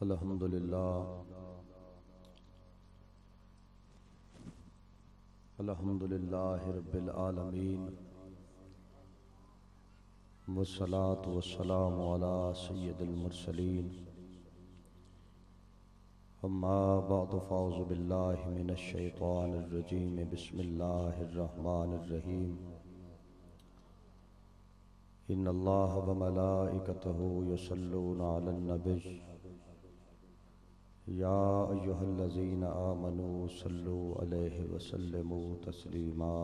अल्हम्दुलिल्लाहि रब्बिल आलमीन वस्सलातु वस्सलामु अला सय्यिदिल मुरसलीन अम्मा बअद फ़अऊज़ु बिल्लाहि मिनश शैतानिर रजीम बिस्मिल्लाहिर रहमानिर रहीम इन्नल्लाह व मलाइकतहु युसल्लूना अलन नबी या अय्युहल्लज़ीना आमनू सल्लु अलैहि वसल्लिमू तस्लीमा।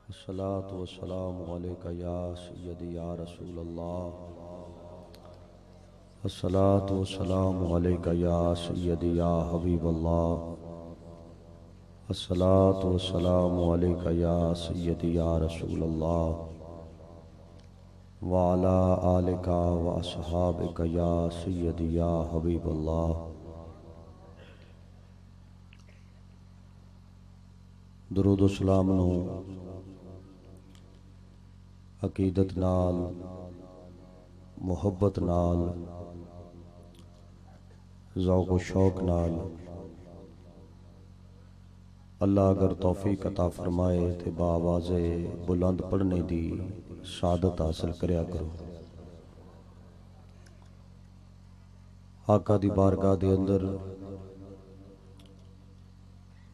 अस्सलातु वस्सलामु अलैका या सय्यदी या रसूलल्लाह। अस्सलातु वस्सलामु अलैका या सय्यदी या हबीबल्लाह। अस्सलातु वस्सलामु अलैका या सय्यदी या रसूलल्लाह व अला आलिका व अस्हाबिका या सय्यदी या हबीबल्लाह। दरूद सलाम नू अकीदत नाल मुहब्बत नाल ज़ौक़ शौक नाल अल्लाह अगर तौफीक अता फरमाए तो बावाज़े बुलंद पढ़ने की सादत हासिल करया करो। आका दी बारगाह दे अंदर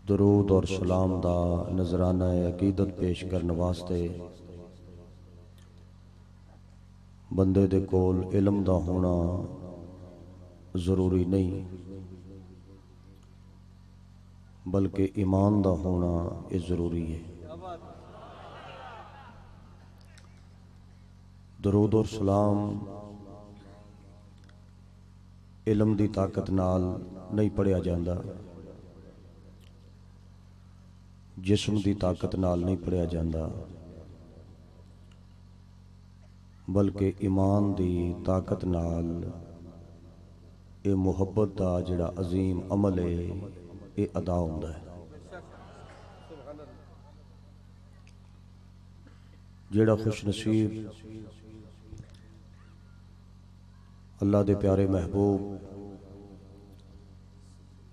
दरूद और सलाम दा नजराना अकीदत पेश करने वास्ते बंदे दे कोल इल्म दा होना जरूरी नहीं बल्कि ईमान दा होना ये जरूरी है। दरूद और सलाम इल्म दी ताकत नाल नहीं पढ़िया जाता, जिस्म दी ताकत नाल नहीं पढ़िया जाता, बल्कि ईमान दी ताकत नाल ये मुहब्बत दा जिहड़ा अजीम अमल है ये अदा होंदा है। जिहड़ा खुश नसीब अल्लाह दे प्यारे महबूब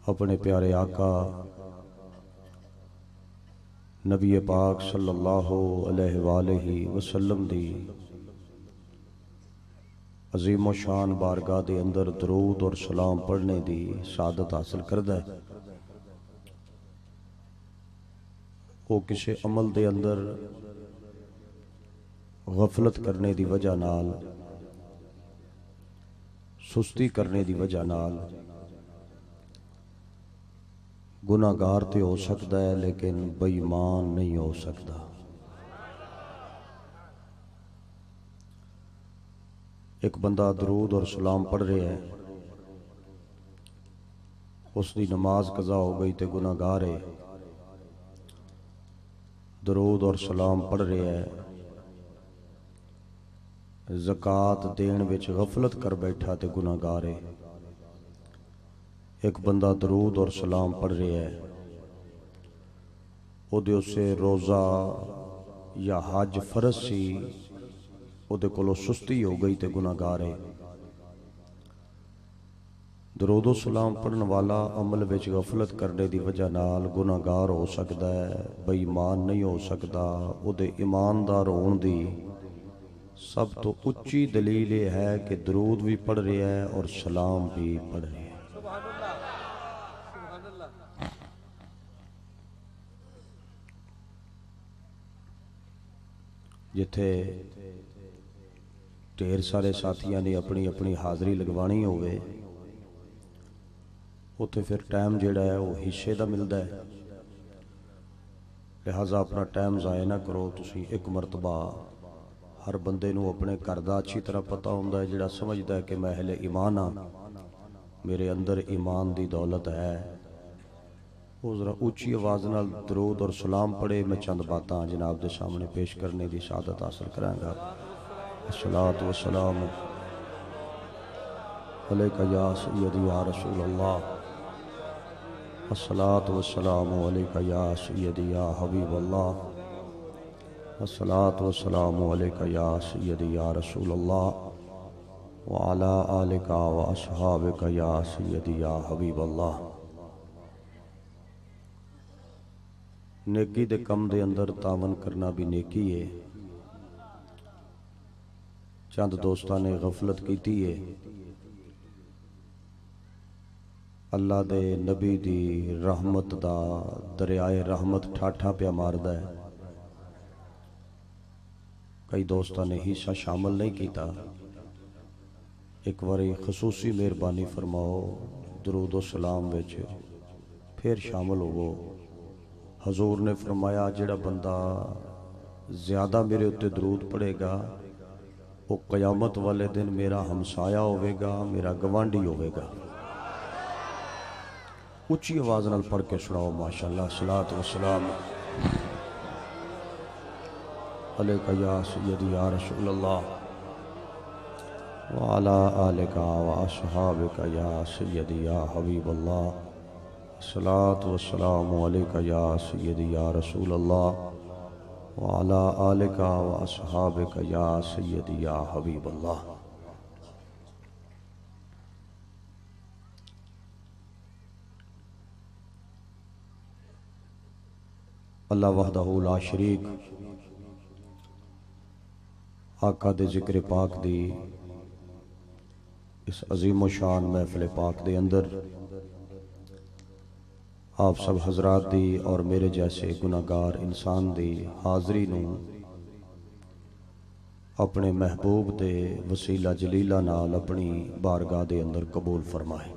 अपने प्यारे आका नबी पाक सल्लल्लाहु अलैहि वसल्लम दी अजीम शान बारगाह दे अंदर दरूद और सलाम पढ़ने की सादत हासिल करदा है, वो किसी अमल दे अंदर गफलत करने की वजह नाल, सुस्ती करने की वजह नाल गुनाहगार तो हो सकता है लेकिन बेईमान नहीं हो सकता। एक बंदा दरूद और सलाम पढ़ रहा है, उसकी नमाज कज़ा हो गई तो गुनाहगार है। दरूद और सलाम पढ़ रहा है, ज़कात देन विच गफलत कर बैठा तो गुनाहगार है। एक बंदा दरूद और सलाम पढ़ रहा है, उहदे उसे रोज़ा या हज फर्ज सी, उहदे कोलों सुस्ती हो गई तो गुनाहगार है। दरूद सलाम पढ़ने वाला अमल विच गफलत करने की वजह नाल गुनाहगार हो सकता है, बेईमान नहीं हो सकता। उहदे ईमानदार होने की सब तो उच्ची दलील यह है कि दरूद भी पढ़ रहा है और सलाम भी पढ़ रहा है। जिथे ढेर सारे साथियों ने अपनी अपनी हाज़री लगवानी होवे, उत्थे फिर टाइम जिहड़ा है वो हिस्से का मिलता है। लिहाजा अपना टाइम ज़ाया ना करो। तुसी एक मरतबा हर बंदे नूं अपने घर का अच्छी तरह पता होंदा है, जिहड़ा समझदा है कि मैं हले ईमान हाँ, मेरे अंदर ईमान की दौलत है, वो जरा उच्ची आवाज़ नाल दरूद और सलाम पढ़े। मैं चंद बातां जनाब के सामने पेश करने की सादत हासिल करांगा। अस्सलातु वस्सलामु अलैका या सय्यदी या रसूल अल्लाह। अस्सलातु वस्सलामु अलैका या सय्यदी या हबीब अल्लाह। अस्सलातु वस्सलामु अलैका या सय्यदी या रसूल अल्लाह व अला आलिका व अस्हाबिका या सय्यदी या हबीब अल्लाह। नेकी दे कम दे अंदर तावन करना भी नेकी है। चंद दोस्तां ने गफलत की है। अल्लाह दे नबी दी रहमत दा दरियाए रहमत ठाठा पिया मारदा है। कई दोस्तों ने हिस्सा शामिल नहीं किया। एक बारी खसूसी मेहरबानी फरमाओ दरूद सलाम विच फिर शामिल होवो। हजूर ने फरमाया जिहड़ा बंदा ज़्यादा मेरे उत्ते दरूद पढ़ेगा वो कयामत वाले दिन मेरा हमसाया होवेगा, मेरा गवांढी होवेगा। उच्ची आवाज़ नाल पढ़ के सुनाओ माशाअल्लाह। सलात व सलाम अलैका या सय्यदी या रसूल अल्लाह व अला आलिका व अस्हाबिका या सय्यदी या हबीब अल्लाह। सलात व सलाम अलैका या सय्यदी या रसूल अल्लाह व अला आलिका व अस्हाबिका या सय्यदी या हबीब अल्लाह। अल्लाह वहदहू ला शरीक आका दे जिक्र पाक दी इस अजीम शान महफिल पाक दे अंदर आप सब हजरात दी और मेरे जैसे गुनाहगार इंसान दी हाज़री नूं अपने महबूब दे वसीला जलीला नाल अपनी बारगाह दे अंदर कबूल फरमाए।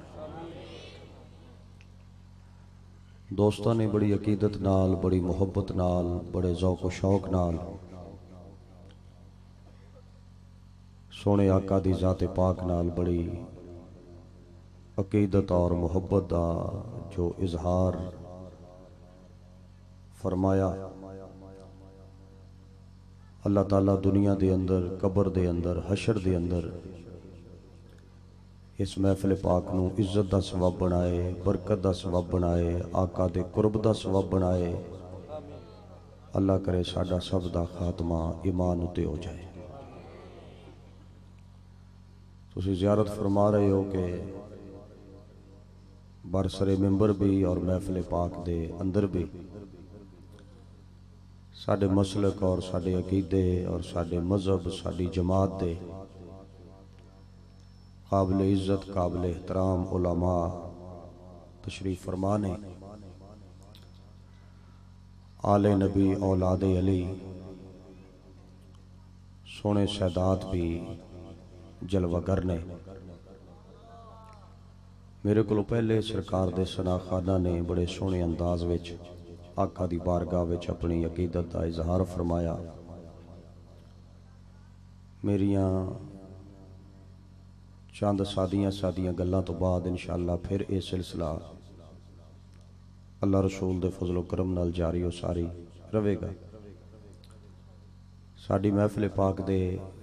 दोस्तों ने बड़ी अकीदत नाल, बड़ी मुहब्बत नाल, बड़े ज़ौक़ व शौक नाल सोने आका दी ज़ात पाक नाल बड़ी अकीदत और मुहब्बत दा जो इजहार फरमाया। अल्लाह ताला दुनिया दे अंदर, कब्र दे अंदर, हशर दे अंदर इस महफिल पाक नूं इज्जत दा सबब बनाए, बरकत दा सबब बनाए, आका दे कुर्ब दा सबब बनाए। अल्लाह करे साडा सब दा खात्मा ईमान उते हो जाए। तुसी ज़ियारत फरमा रहे हो कि बरसरे मिंबर भी और महफिल पाक दे अंदर भी साडे मसलक और साडे अकीदे और साडे मजहब, साडी जमात दे काबिल इज़्ज़त, काबिल एहतराम उलमा तशरीफ फरमा ने। आले नबी औलादे अली सोने सैदात भी जलवागर ने। मेरे को पहले सरकार दे सनाखाना ने बड़े सोहने अंदाज विच आका दी बारगाह विच अपनी अकीदत का इजहार फरमाया। मेरियां चंद सादियां सादियां गल्लां तो बाद इंशाअल्लाह फिर यह सिलसिला अल्लाह रसूल दे फजलो करम नाल जारी हो सारी रहेगा। साडी महफिल पाक दे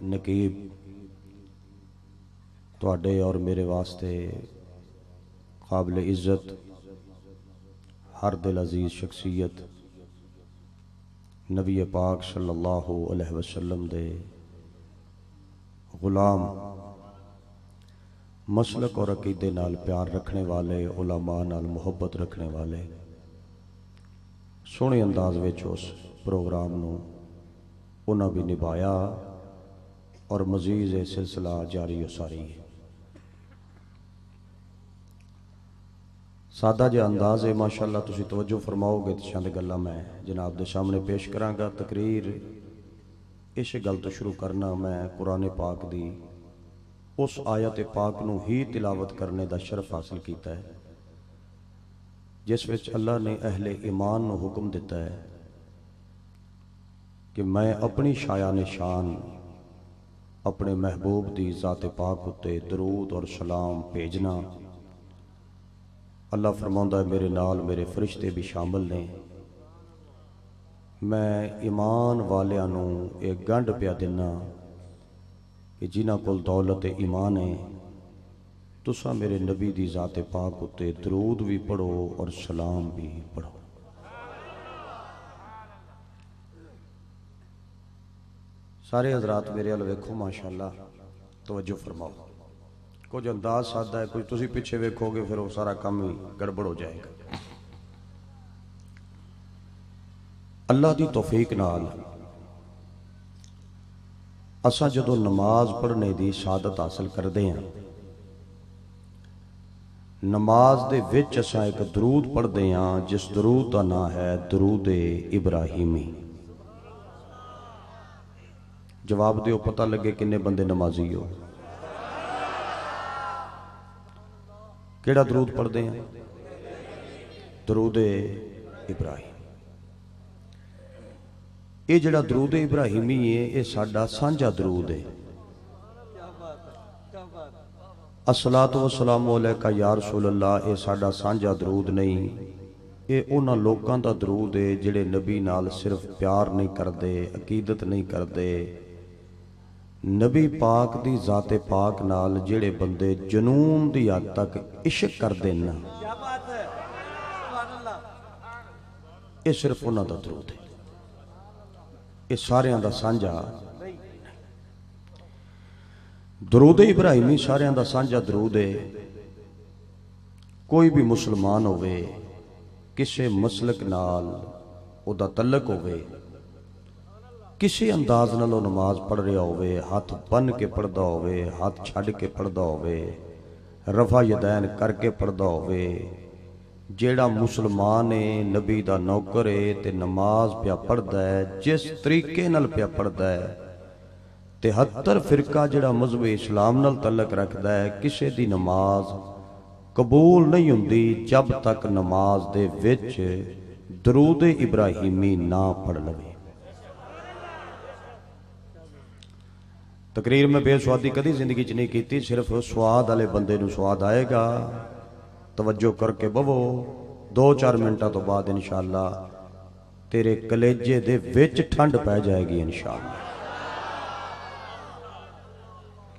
नकीब तुहाडे और मेरे वास्ते काबिल इज़्ज़त हर दिल अजीज शख्सियत नबी पाक सल्लल्लाहु अलैहि वसल्लम दे गुलाम, मसलक और अकीदे नाल प्यार रखने वाले, उलमा नाल मुहब्बत रखने वाले सोहने अंदाज विच उस प्रोग्राम नूं उन्हां भी निभाया और मजीद ये सिलसिला जारी हो सारी है। सादा जिहा अंदाज है माशाअल्लाह। तुसी तवज्जो फरमाओगे तो चंद गल्लां मैं जनाब दे सामने पेश करांगा। तकरीर इस गल तो शुरू करना, मैं कुरान पाक दी उस आयत पाक नूं ही तिलावत करने का शरफ हासिल किया है जिस विच अल्लाह ने अहले ईमान नूं हुक्म दिता है कि मैं अपनी शायान शान अपने महबूब दी ज़ात पाक उत्ते दरूद और सलाम भेजना। अल्लाह फरमांदा है मेरे नाल मेरे फरिश्ते भी शामिल ने। मैं ईमान वालियां नूं एक गंढ पिया दिना कि जिन्हां कोल दौलत ईमान है तुसा मेरे नबी दी ज़ात पाक उत्ते दरूद भी पढ़ो और सलाम भी पढ़ो। सारे हजरात मेरे वाल वेखो माशाअल्लाह, तवज्जो फरमाओ। कुछ अंदाज सादा है, कुछ तुसी पिछे वेखोगे फिर वो सारा काम ही गड़बड़ हो जाएगा। अल्लाह की तौफीक नाल असां जदों नमाज पढ़ने की शहादत हासिल करते हैं, नमाज दे विच असां एक दरूद पढ़ते हैं जिस दरूद का नाम है दरूद इब्राहिमी। जवाब दिओ, पता लगे किन्ने बंदे नमाजी हो। केड़ा दरूद पढ़ते हैं? दरूद इब्राहिम। ये जिहड़ा दरूद इब्राहिमी है ये साडा सांझा दरूद है। अस्सलातु वस्सलामु अलैका या रसूल अल्लाह, ये साडा सांझा दरूद नहीं, ये उन्हां लोकां दा दरूद है जिहड़े नबी नाल सिर्फ प्यार नहीं करते, अकीदत नहीं करते। नबी पाक दी ज़ाते पाक नाल जिहड़े बंदे जनून दी हद तक इश्क करदे न, ये सिर्फ उन्हां दा दरूद है। ये सारियां दा सांझा दरूद इब्राहिमी, सारियां दा सांझा दरूद है। कोई भी मुसलमान होवे, किसी मसलक नाल उहदा तल्लक होवे, किसी अंदाज नाल वो नमाज पढ़ रहा होवे, हाथ बन के पढ़दा होवे, हाथ छड़ के पढ़दा होवे, रफा यदैन करके पढ़दा होवे, जेड़ा मुसलमान है नबी दा नौकर है ते नमाज पिया पढ़दा है जिस तरीके नाल पिया पढ़दा है, 73 फिरका जिहड़ा मजहब इस्लाम नाल तल्लक रखदा है, किसी दी नमाज कबूल नहीं हुंदी जब तक नमाज दे विच दरूद इब्राहिमी ना पढ़ लवे। तकरीर में बेसवादी कदी जिंदगी च नहीं की, सिर्फ स्वाद वाले बंदे नूं स्वाद आएगा। तवज्जो करके बवो, 2-4 मिनटां तो बाद इंशाअल्लाह तेरे कलेजे दे विच ठंड पै जाएगी इंशाअल्लाह।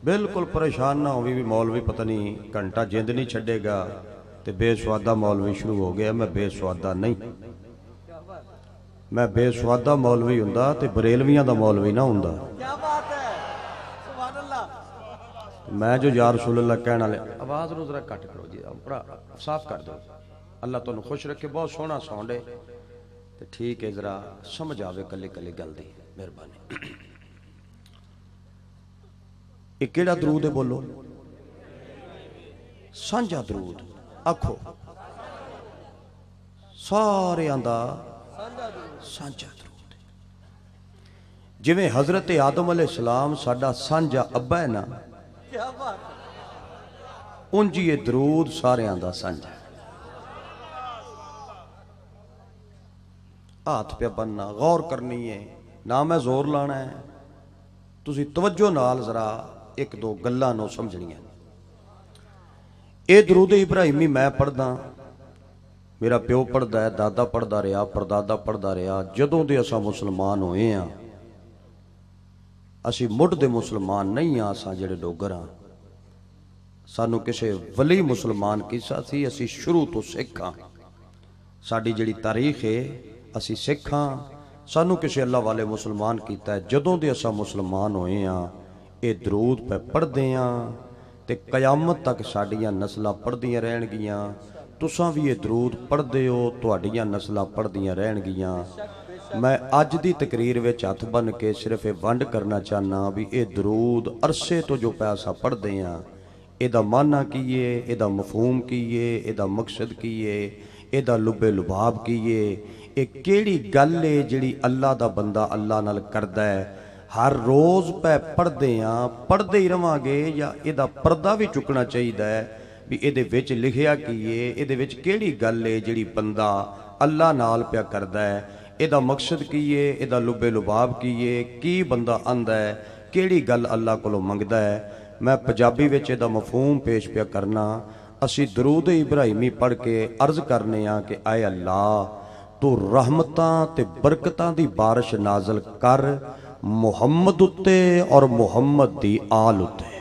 बिल्कुल परेशान ना होवी भी मौलवी पता नहीं घंटा जिंद नहीं छड्डेगा ते बेसवादा मौलवी शुरू हो गया। मैं बेसवादा नहीं, मैं बेसवादा मौलवी हुंदा ते बरेलवियां दा मौलवी ना हुंदा। मैं जो या रसूल अल्लाह कहने वाले, आवाज़ नूं जरा घट करो जी, बड़ा साफ कर दो। अल्लाह तुहानूं खुश रखे, बहुत सोहना साउंड है ते ठीक है, जरा समझ आवे कल्ले कल्ले गल दी, मेहरबानी। ये केड़ा दरूद है बोलो? सांझा दरूद। आखो सारियां दा सांझा दरूद। जिवें हजरत आदम अलैहिस्सलाम साडा सांझा अब्बा है ना, उंज ये दरूद सारियां दा सांझा। हाथ पे बनना, गौर करनी है ना, मैं जोर लाना है, तुसी तवज्जो नाल जरा एक दो गल्लां नूं समझणियां। ये दरूद इब्राहिमी मैं पढ़दा, मेरा प्यो पढ़दा है, दादा पढ़दा रहा, परदादा पढ़दा रहा। जदों दे असां मुसलमान होए हां, असीं मुढ़ दे मुसलमान नहीं हां, असां जिहड़े डोगर हां। सानू किसी वली मुसलमान किसा सी, असी शुरू तो सिख हाँ, साडी जिहड़ी तारीख है असी सिख हाँ। सानू किसी अल्लाह वाले मुसलमान किया है। जदों दे असां मुसलमान होए हाँ, ये दरूद पे पढ़दे हाँ ते कयामत तक साडियां नस्लां पढ़दियां रहणगियां। तुसां भी ये दरूद पढ़दे हो, तुहाडियां नस्लां पढ़दियां रहणगियां। मैं अज दी तकरीर विच हथ बन के सिर्फ ये वंड करना चाहना भी ये दरूद अरसे तो जो पैसा पढ़दे हाँ, इहदा माना की है, इहदा मफहूम की है, इहदा मकसद की है, इहदा लुबे लुभाव की है, ये केड़ी गल है जिहड़ी अल्लाह दा बंदा अल्लाह नाल करदा है। हर रोज़ पै पढ़दे हाँ, पढ़दे ही रवांगे या इहदा पर्दा भी चुकना चाहिए है भी इहदे विच लिखिया की है, इहदे विच केड़ी गल है जिहड़ी बंदा अल्लाह नाल पिया करदा है, इहदा मकसद की है, इहदा लुबे लुभाव की है, की बंदा आंदा है, केड़ी गल अल्लाह कोलों मंगदा है। मैं पंजाबी विच इहदा मफहूम पेश पिया करना। असी दरूद इब्राहिमी पढ़ के अर्ज करने आ कि आए अल्लाह, तू रहमतां ते बरकतां दी बारिश नाजल कर मुहम्मद उत्ते और मुहम्मद दी आल उत्ते।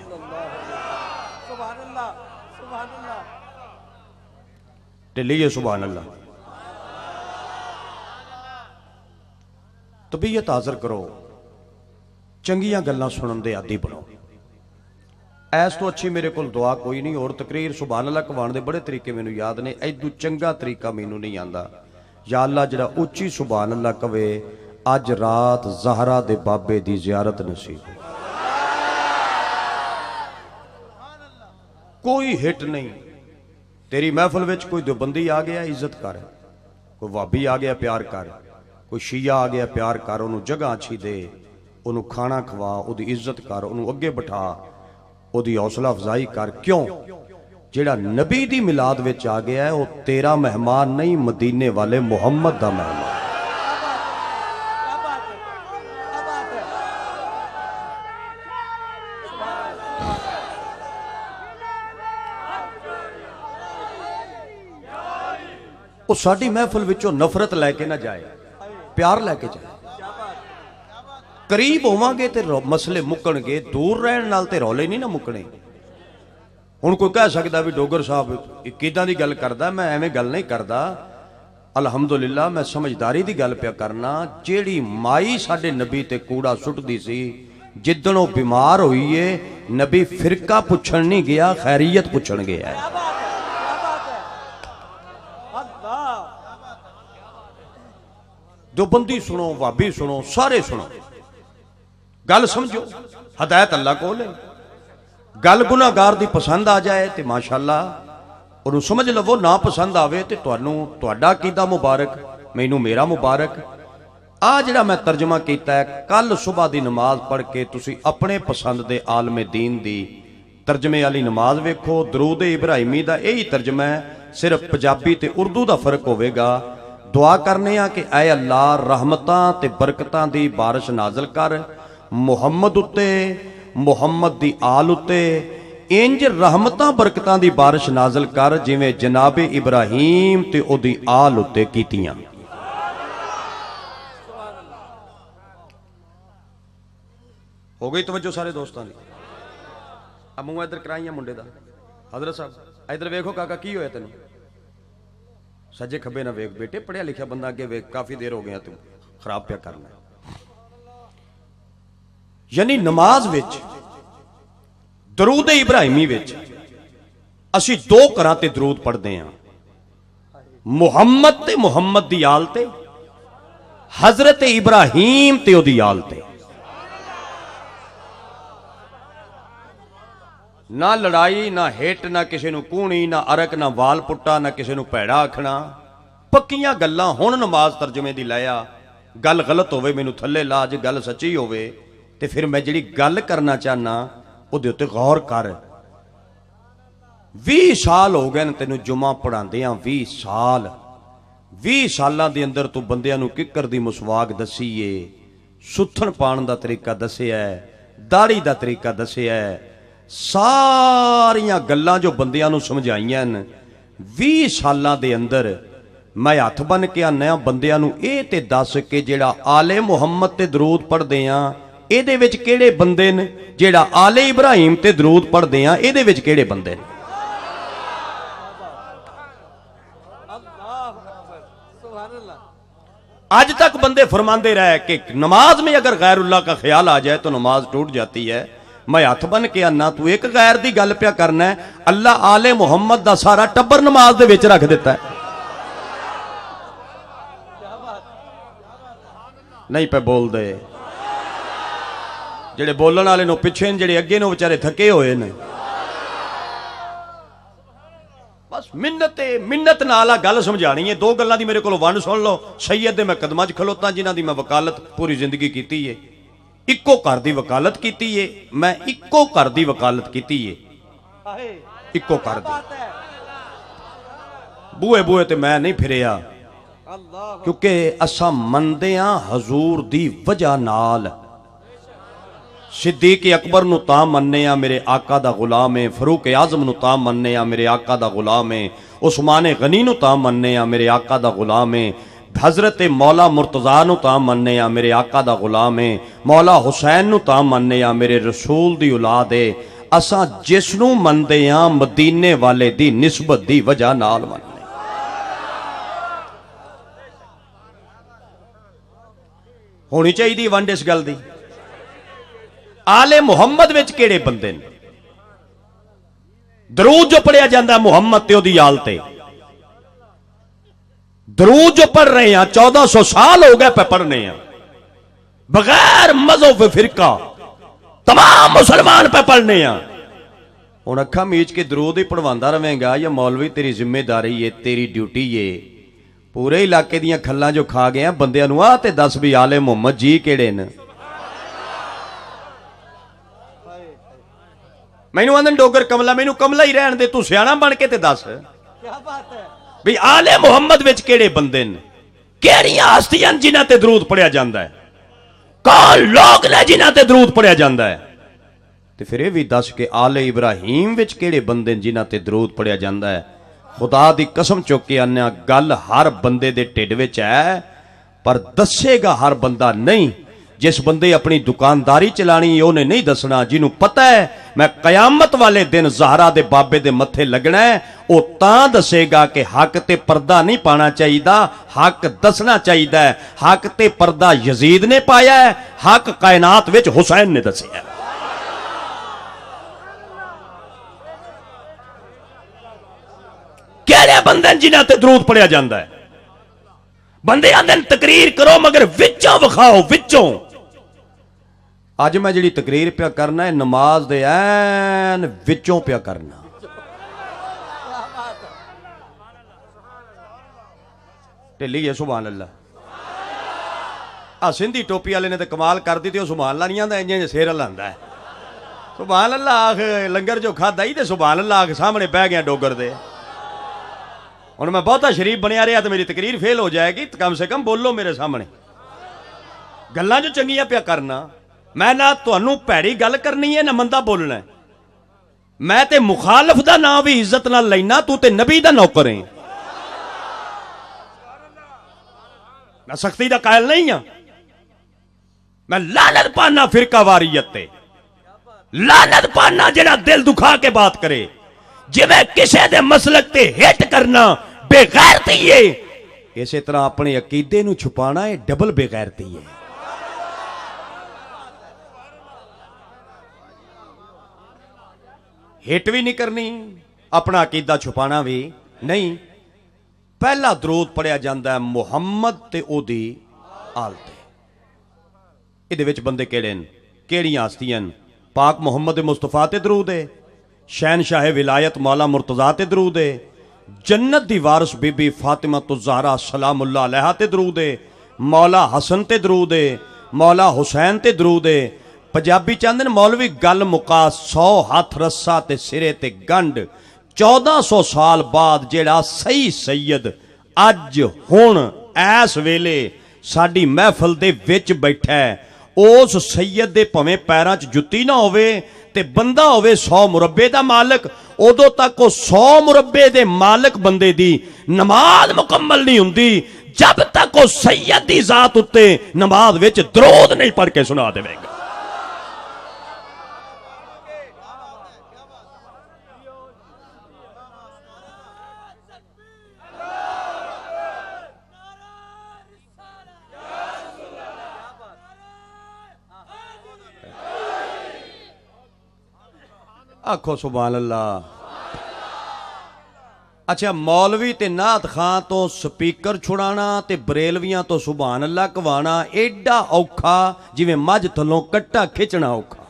टिलिए सुभान अल्लाह। तबीयत हाजिर करो, चंगियां गल्लां सुनन दे आदी बनो। ऐस तो अच्छी मेरे को दुआ कोई नहीं। और तकरीर सुभान अल्लाह कवाण दे बड़े तरीके मैनू याद ने, ऐदू चंगा तरीका मैनू नहीं आंदा। या अल्लाह जिहड़ा उच्ची सुभान अल्लाह कवे, अज रात ज़हरा दे बाबे दी ज़ियारत नसीब। कोई हिट नहीं। तेरी महफिल विच कोई देवबंदी आ गया इज्जत कर, कोई वाबी आ गया प्यार कर, कोई शिया आ गया प्यार कर, उन्होंने जगह अच्छी दे, उन्होंने खाना खवा, उहदी इज्जत कर, उन्होंने अगे बिठा, उहदी हौसला अफजाई कर। क्यों? जेड़ा नबी दी मिलाद विच आ गया है वह तेरा मेहमान नहीं, मदीने वाले मुहम्मद दा मेहमान। वो साडी महफिल विचों नफरत लैके ना जाए, प्यार लैके जाए। करीब होवांगे ते मसले मुक्कणगे, दूर रहण नाल ते रौले नहीं ना मुक्कणे। हुण कोई कह सकदा भी डोगर साहब किदां दी गल करदा, मैं एवें गल नहीं करदा। अलहमदुलिल्लाह मैं समझदारी दी गल पिया करना। जेड़ी माई साडे नबी ते कूड़ा सुटदी सी, जिद्दण वो बीमार होई है, नबी फिरका पुछण नहीं गया, खैरियत पुछण गया है। देवबंदी सुनो, वाबी सुनो, सारे सुनो, गल समझो। हदायत अल्लाह कोल है। गल गुनाहगार दी पसंद आ जाए तो माशाअल्लाह उन्होंने समझ लवो, ना पसंद आवे तो तुहाडा कीदा मुबारक, मैनू मेरा मुबारक। आ जिहड़ा मैं तर्जमा किया है, कल सुबह की नमाज पढ़ के तुसी अपने पसंद के आलमे दीन दी तर्जमे वाली नमाज वेखो। दरूद इब्राहिमी का यही तर्जमा है, सिर्फ पंजाबी ते उर्दू का फर्क होवेगा। दुआ करने कि ऐ अल्लाह रहमतां ते बरकतां दी बारिश नाजल कर मुहम्मद उत्ते, मुहम्मद दी आल उत्ते। इंज रहमतां बरकतां दी बारिश नाजल कर जिवें जनाबे इब्राहीम ते ओदी आल उत्ते कीतियां। हो गई तवज्जो सारे दोस्तों की? अब मूँह इधर कराइया मुंडे दा। हजरत साहब इधर वेखो काका की होया तेन? सज्जे खब्बे ना वेख बेटे, पढ़िया लिखा बंदा अगे वेख, काफी देर हो गया तू खराब पिया करना। यानी नमाज विच दरूद इब्राहिमी विच असी दो घरां ते दरूद पढ़ते हैं, मुहम्मद ते मुहम्मद दी आल ते, हजरत इब्राहिम ते ओदी आल ते। ना लड़ाई, ना हिट, ना किसी नूं कूणी, ना अरक, ना वाल पुट्टा, ना किसी नूं भैड़ा आखना। पक्कियां गल्लां। हुण नमाज तर्जमे दी लाया, गल गलत होवे मैनू थल्ले ला, जे गल सच्ची होवे ते फिर मैं जिहड़ी गल करना चाहना उहदे उत्ते गौर कर। 20 साल हो गए तैनूं जुमा पढ़ांदियां, 20 साल। 20 सालां दे अंदर तू बंदियां नूं किकर दी मुसवाक दसी है, सुथन पाण दा तरीका दसिया है, दाढ़ी दा तरीका दसिया है, सारियां गल्लां जो बंदियां नूं समझाईयां न। 20 सालां दे अंदर मैं हथ बन के आना बंदियां नूं इह ते दस के जिहड़ा आले मुहम्मद ते दरूद पढ़दे आ इहदे विच किहड़े बंदे न, जिहड़ा आले इब्राहिम ते दरूद पढ़दे आ इहदे विच किहड़े बंदे न। आज तक बंदे फरमाते रहे कि नमाज में अगर गैरुल्लाह का ख्याल आ जाए तो नमाज टूट जाती है। मैं हथ बन के आना, तू एक गैर दी गल पिया करना है, अल्लाह आले मुहम्मद दा सारा टब्बर नमाज दे विच रख दिता है। नहीं पे बोल दे जेड़े बोलण वाले नो पिछे न, जेड़े अगे नो बेचारे थके होए न। बस मिन्नत नाल गल समझानी है। दो गल्लां दी मेरे कोल वन सुन लो। सैयद दे मैं कदमां च खलोता जिन्हां दी मैं वकालत पूरी जिंदगी कीती है। इक्को घर दी वकालत कीती है, मैं इक्को घर दी वकालत कीती है, इक्को घर दी। बूहे बूहे ते मैं नहीं फिरिया, क्योंकि असां मनदे हां हजूर दी वजह नाल। सिद्दीक अकबर नूं तां मन्ने आ मेरे आका दा गुलाम है, फरूक आजम नूं तां मन्ने आ मेरे आका दा गुलाम है, उस्मान गनी नूं तां मन्ने आ मेरे आका दा गुलाम है, हजरत मौला मुर्तजा नूं तां मन्ने आ मेरे आका दा गुलाम है, मौला हुसैन नूं तां मन्ने आ मेरे रसूल दी औलाद है। असां जिसनूं मनदे आ मदीने वाले दी निस्बत दी वजह नाल मनदे। होनी चाहिए वंड इस गल दी। आले मुहम्मद विच किहड़े बंदे ने? दरूद जो पढ़िया जाता मुहम्मद ते ओदी आल ते, दरूद जो पढ़ रहे हैं 1400 साल हो गए पे पढ़ने हैं, बगैर मज़हब फिरका तमाम मुसलमान पे पढ़ने हैं। हुण अखा मीच के दरूद ही पढ़वांदा रहेगा या मौलवी तेरी जिम्मेदारी है, तेरी ड्यूटी है। पूरे इलाके दियां खल्लां जो खा गए बंदियां नूं आ ते दस भी आले मुहम्मद जी किहड़े ने? मैनू आंदे डोगर कमला, मैनू कमला ही रहन दे, तू सियाणा बन के ते दस क्या बात है भी आले मुहम्मद विच किहड़े बंदे ने, किहड़ियां हस्तियां जिन्हां ते दरूद पढ़िया जांदा है, कौन लोग ने जिन्हां ते दरूद पढ़िया जांदा है। ते फिर यह भी दस के आले इब्राहिम विच किहड़े बंदे जिन्हां ते दरूद पढ़िया जांदा है। खुदा दी कसम चुक के आन्या गल हर बंदे दे ढिड विच है, पर दसेगा हर बंदा नहीं। जिस बंदे अपनी दुकानदारी चलानी उन्हें नहीं दसना, जिन्हों पता है मैं कयामत वाले दिन ज़हरा दे बाबे दे मत्थे लगना है, वो तां दसेगा कि हक ते पर्दा नहीं पाना चाहिए, हक दसना चाहिए। हक ते पर्दा यजीद ने पाया है, हक कायनात विच हुसैन ने दसिया। किहड़े बंदे जिन्हां ते दरूद पढ़िया जांदा है? बंदे आंदे तकरीर करो मगर विचों विखाओ, विचों। अज मैं जिहड़ी तकरीर पिया करना है नमाज दे ऐन विचों पिया करना। ढिली है सुभान अल्लाह। आ सिंधी टोपी वाले ने तो कमाल कर दी, तो सुभान अल्लाह नहीं आंदा, इंज सिर हिलांदा है। सुभान अल्लाह आख, लंगर जो खादा ही तो सुभान अल्लाह आख सामने बह गया डोगर दे। हुण मैं बहुता शरीफ बनया रहा तो मेरी तकरीर फेल हो जाएगी, तो कम से कम बोलो मेरे सामने। गल्लां जो चंगियां पिया करना, मैं ना तुहानू भैड़ी गल करनी है ना मंदा बोलना है। मैं ते मुखालफ दा नाम भी इज्जत नाल लेना, तू ते नबी दा नौकर है। मैं सख्ती दा कायल नहीं हां। मैं लानत पाना फिरका वारियत ते, लानत पाना जेड़ा दिल दुखा के बात करे, जिवें किसे दे मसलक ते हिट करना बेगैरती है, इसे तरह अपने अकीदे नू छुपाना है डबल बेगैरती है। हिट भी नहीं करनी, अपना अकीदा छुपाना भी नहीं। पहला दरूद पढ़िया जाता है मुहम्मद ते ओदी आल ते। इहदे विच बंदे किहड़े ने, किहड़ियां हस्तियां ने? पाक मुहम्मद मुस्तफा ते दरूद है, शहनशाह विलायत मौला मुर्तजा ते दरूद है, जन्नत दी वारिस बीबी फातिमा तो ज़हरा सलामुल्लाह अलैहा ते दरूद है, मौला हसन ते दरूद है, मौला हुसैन ते दरूद है। पंजाबी चाहते हैं मौलवी गल मुका 100 हथ रस्सा ते सिरे ते गंढ। 1400 साल बाद जेड़ा सही सैयद अज हुण ऐस वेले साडी महफिल दे विच बैठा है, उस सैयद दे भवें पैरां च जुत्ती ना होवे ते बंदा होवे 100 मुरब्बे दा मालिक, उदों तक वो 100 मुरब्बे दे मालिक बंदे दी नमाज मुकम्मल नहीं हुंदी जब तक वो सैयद दी जात उत्ते नमाज विच दरूद नहीं पढ़ के सुना देवेगा। आखो सुभान अल्लाह। अच्छा, मौलवी ते नात खां तो स्पीकर छुड़ाना ते बरेलवियां तो सुभान अल्लाह कवाना एडा औखा जिवें मझ थलों कट्टा खिंचना औखा।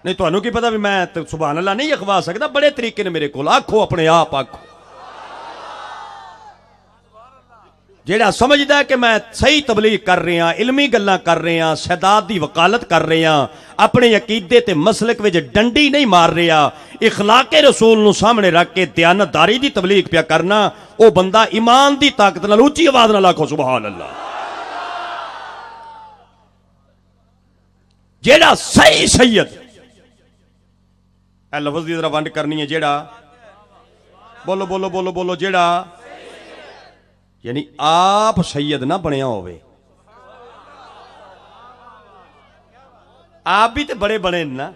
नहीं तुहानू की पता भी मैं तो सुभान अल्लाह नहीं अखवा सकता, बड़े तरीके ने मेरे को। आखो अपने आप आखो। जेड़ा समझदा है कि मैं सही तबलीग कर रहा, इलमी गल्लां कर रहा, सदात दी वकालत कर रहा, अपने अकीदे ते मसलक विच डंडी नहीं मार रहा, इखलाके रसूल नूं सामने रख के दयानतदारी दी तबलीग पिया करना, वो बंदा ईमान दी ताकत नाल उच्ची आवाज नाल आखो सुभान अल्लाह। जेड़ा सही सैयद, लफ्ज़ दी जरा वंड करनी है, जेड़ा बोलो बोलो बोलो बोलो, जेड़ा यानी आप सैयद ना बनया होवे। आप भी तो बड़े बने ना।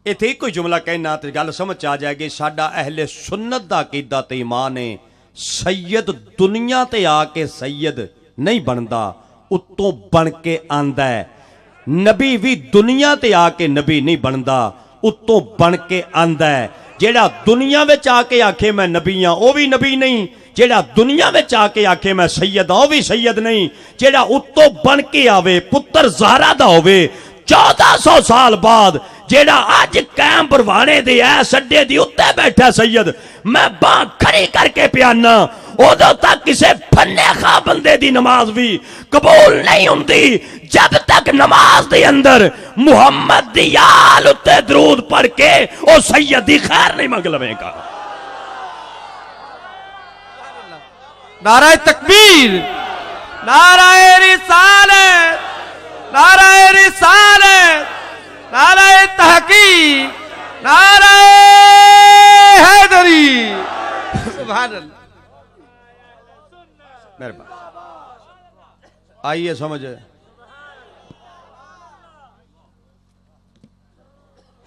इत्थे कोई जुमला कहना तो गल समझ आ जाएगी। साडा अहले सुन्नत दा अकीदा ते ईमान है, सैयद दुनिया ते आके सैयद नहीं बनता, उत्तों बन के आंदा है। नबी भी दुनिया ते आके नबी नहीं बनता, उत्तों बन के आंदा है। जेड़ा दुनिया में आके आखे मैं नबी हाँ वह भी नबी नहीं, जेड़ा दुनिया में आके आखे मैं सैयद हाँ वह भी सैयद नहीं। जेड़ा उत्तों बन के आवे पुत्र ज़हरा दा होवे 1400 साल बाद, जेड़ा अज कैम परवाने दे ऐस अड्डे दी उत्ते बैठा सैयद, मैं बांह खड़ी करके पियाना उदों तक किसी फन्ने खा बंदे दी नमाज भी कबूल नहीं हुंदी जब तक नमाज दे अंदर मुहम्मद दी आल उत्ते दरूद पढ़ के ओ सैयद दी खैर नहीं मंग लवेगा। नाराए तकबीर, नाराए रिसालत, नाराए रिसालत, नाराए तहकीक, नाराए हैदरी। सुभान अल्लाह। आइए समझ।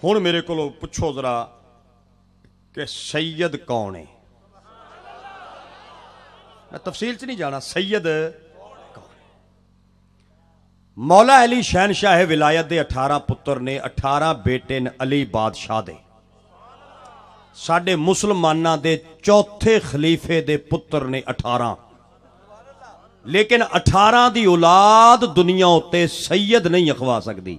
हुण मेरे को पुछो जरा कि सैयद कौन है। मैं तफसील च नहीं जाना। सैयद कौन? मौला अली शहनशाह विलायत दे 18 पुत्र ने, 18 बेटे ने अली बादशाह दे। साडे मुसलमाना दे चौथे खलीफे दे पुत्र ने 18, लेकिन 18 दी औलाद दुनिया उत्ते सैयद नहीं अखवा सकती।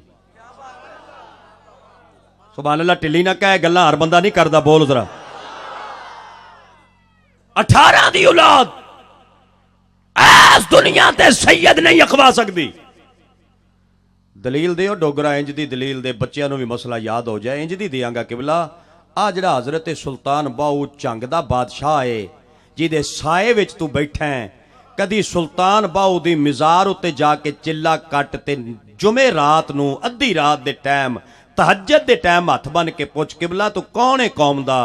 सुभान अल्लाह। टिल्ली ना कहे गल्लां हर बंदा नहीं करता, बोल जरा। 18 दी औलाद इस दुनिया ते सैयद नहीं अखवा सकती। दलील दे डोगरा, इंज दी दलील दे, बच्चों भी मसला याद हो जाए। इंज दी देंगा किबला। आ जड़ा हजरत सुल्तान बाहू झंग दा बादशाह है जिहदे साए विच तू बैठा है, कदी सुल्तान बाहू दी मिजार उत्ते जाके चिल्ला कट ते जुमे रात नू अद्धी रात दे टाइम तहज्जुद दे टाइम हथ बन के पुछ किबला तू कौन है, कौम दा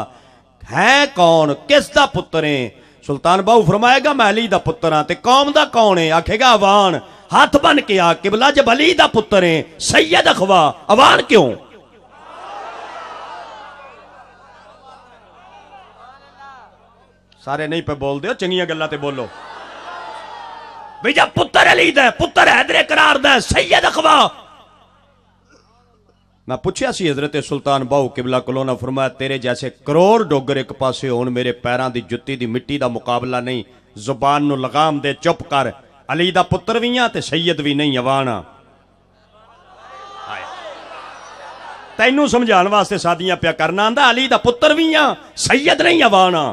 है कौन, किस दा पुत्र है? सुल्तान बाहू फरमाएगा मैं अली दा पुत्र हाँ। ते कौम दा कौन है? आखेगा अवान। हाथ बन के आ किबला जब अली दा पुत्र है सैयद अखवा, अवान क्यों? सारे नहीं पे बोल दो, चंगियां गल्लां ते बोलो भाई। जब पुत्र अली दा, पुत्र हैदरे करार दा, सैयद अखवा। मैं पूछया सी हजरत सुल्तान बाहू किबला कोलों ना, फरमाया तेरे जैसे करोड़ डोगर एक पासे होन, मेरे पैरां दी जुत्ती दी मिट्टी दा मुकाबला नहीं। जुबान नू लगाम दे, चुप कर। अली दा पुत्र भी हाँ ते सैयद भी नहीं, अवाना। तैनू समझाने वास्ते सादियां प्या करना आंदा। अली दा पुत्र भी हाँ, सैयद नहीं, अवाना।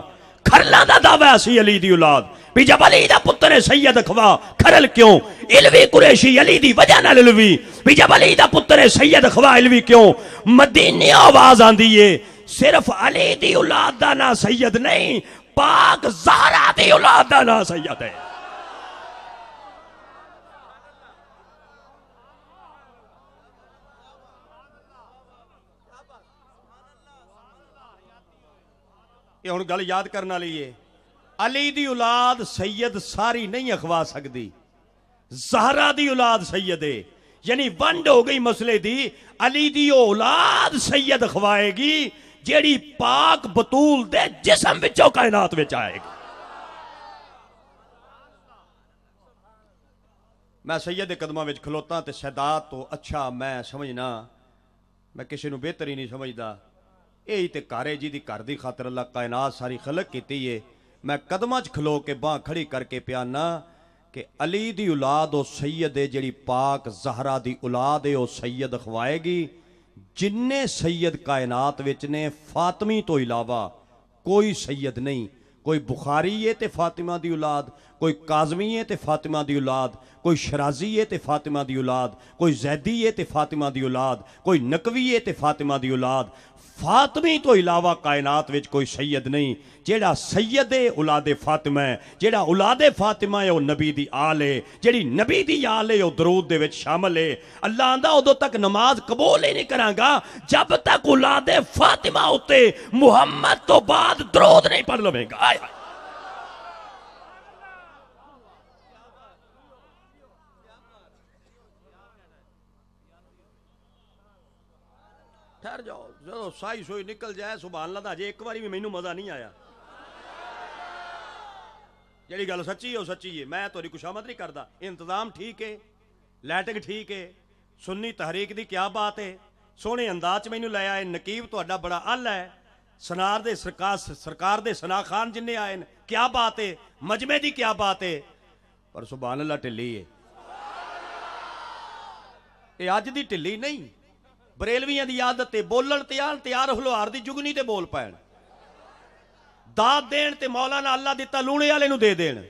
खरला दा दावा सी अली दी औलाद भी जब अली दा पुत्र है सैयद अखवा। खरल क्यों? इलवी कुरैशी अली दी वजह नाल इलवी। भी जब अली दा पुत्र है सैयद अखवा, इलवी क्यों? मदीने आवाज आंदी है सिर्फ अली दी औलाद दा ना सैयद नहीं, पाक ज़हरा दी औलाद दा ना सैयद है। ये हुण गल याद करने वाली है। अली दी औलाद सैयद सारी नहीं अखवा सकती, ज़हरा दी औलाद सैयद है। यानी वंड हो गई मसले दी। अली दी औलाद सैयद अखवाएगी जेड़ी पाक बतूल दे जिस्म विचों कायनात विच आएगी। मैं सैयद दे कदमां विच खलोता ते सदात तो अच्छा मैं समझना, मैं किसी नूं बेहतर ही नहीं समझदा। यही तो घर है जिहदी घर दी खातर अल्लाह कायनात सारी खलक कीती है। मैं कदमां च खलो के बांह खड़ी करके प्याना कि अली दी औलाद ओ सैयद है, जिहड़ी पाक ज़हरा दी औलाद है ओ सैयद अखवाएगी। जिन्ने सैयद कायनात विच ने फातिमी तो इलावा कोई सैयद नहीं। कोई बुखारी है ते फातिमा दी औलाद, कोई काज़मी है ते फातिमा दी औलाद, कोई शराजी है ते फातिमा दी औलाद, कोई जैदी है ते फातिमा दी औलाद, कोई नकवी है ते फातिमा दी औलाद। फातिमी तो इलावा कायनात विच कोई सैयद नहीं। जेड़ा सैयद है औलादे फातिमा है, जेड़ा औलादे फातिमा है वह नबी दी आल है, जेड़ी नबी दी आल है वह दरूद दे विच शामिल है। अल्लाह आंदा उदों तक नमाज कबूल ही नहीं करांगा जब तक औलादे फातिमा उत्ते मुहम्मद तो बाद दरूद नहीं पढ़ लवेगा। आय हाय। ठहर जाओ, जो साई सोई निकल जाए सुभान अल्लाह दा। अजे एक बारी भी मैनू मजा नहीं आया। ਜਿਹੜੀ ਗੱਲ ਸੱਚੀ ਹੈ ਉਹ ਸੱਚੀ ਹੈ। ਮੈਂ ਤੁਹਾਡੀ ਕੁਸ਼ਾਮਦ ਨਹੀਂ ਕਰਦਾ। ਇੰਤਜ਼ਾਮ ਠੀਕ ਹੈ, ਲਾਈਟਿੰਗ ਠੀਕ ਹੈ, ਸੁੰਨੀ ਤਹਿਰੀਕ ਦੀ ਕਿਆ ਬਾਤ ਹੈ। ਸੋਹਣੇ ਅੰਦਾਜ਼ 'ਚ ਮੈਨੂੰ ਲੈ ਆਏ। ਨਕੀਬ ਤੁਹਾਡਾ ਬੜਾ ਅੱਲ ਹੈ। ਸਨਾਰ ਦੇ ਸਰਕਾਰ ਦੇ ਸਨਾ ਖਾਨ ਜਿੰਨੇ ਆਏ ਨੇ, ਕਿਆ ਬਾਤ ਹੈ। ਮਜਮੇ ਦੀ ਕਿਆ ਬਾਤ ਹੈ। ਪਰ ਸੁਭਾਨ ਅੱਲਾ ਢਿੱਲੀ ਹੈ। ਇਹ ਅੱਜ ਦੀ ਢਿੱਲੀ ਨਹੀਂ, ਬਰੇਲਵੀਆਂ ਦੀ ਆਦਤ ਹੈ। ਬੋਲਣ ਤਿਆਰ ਹਲਵਾਰ ਦੀ ਜੁਗਨੀ ਤੇ ਬੋਲ ਪੈਣ, ਦਾਤ ਦੇਣ ਤੇ ਮੌਲਾਨਾ ਅੱਲਾ ਦਿੱਤਾ ਲੂਣੇ ਵਾਲੇ ਨੂੰ ਦੇ ਦੇਣ।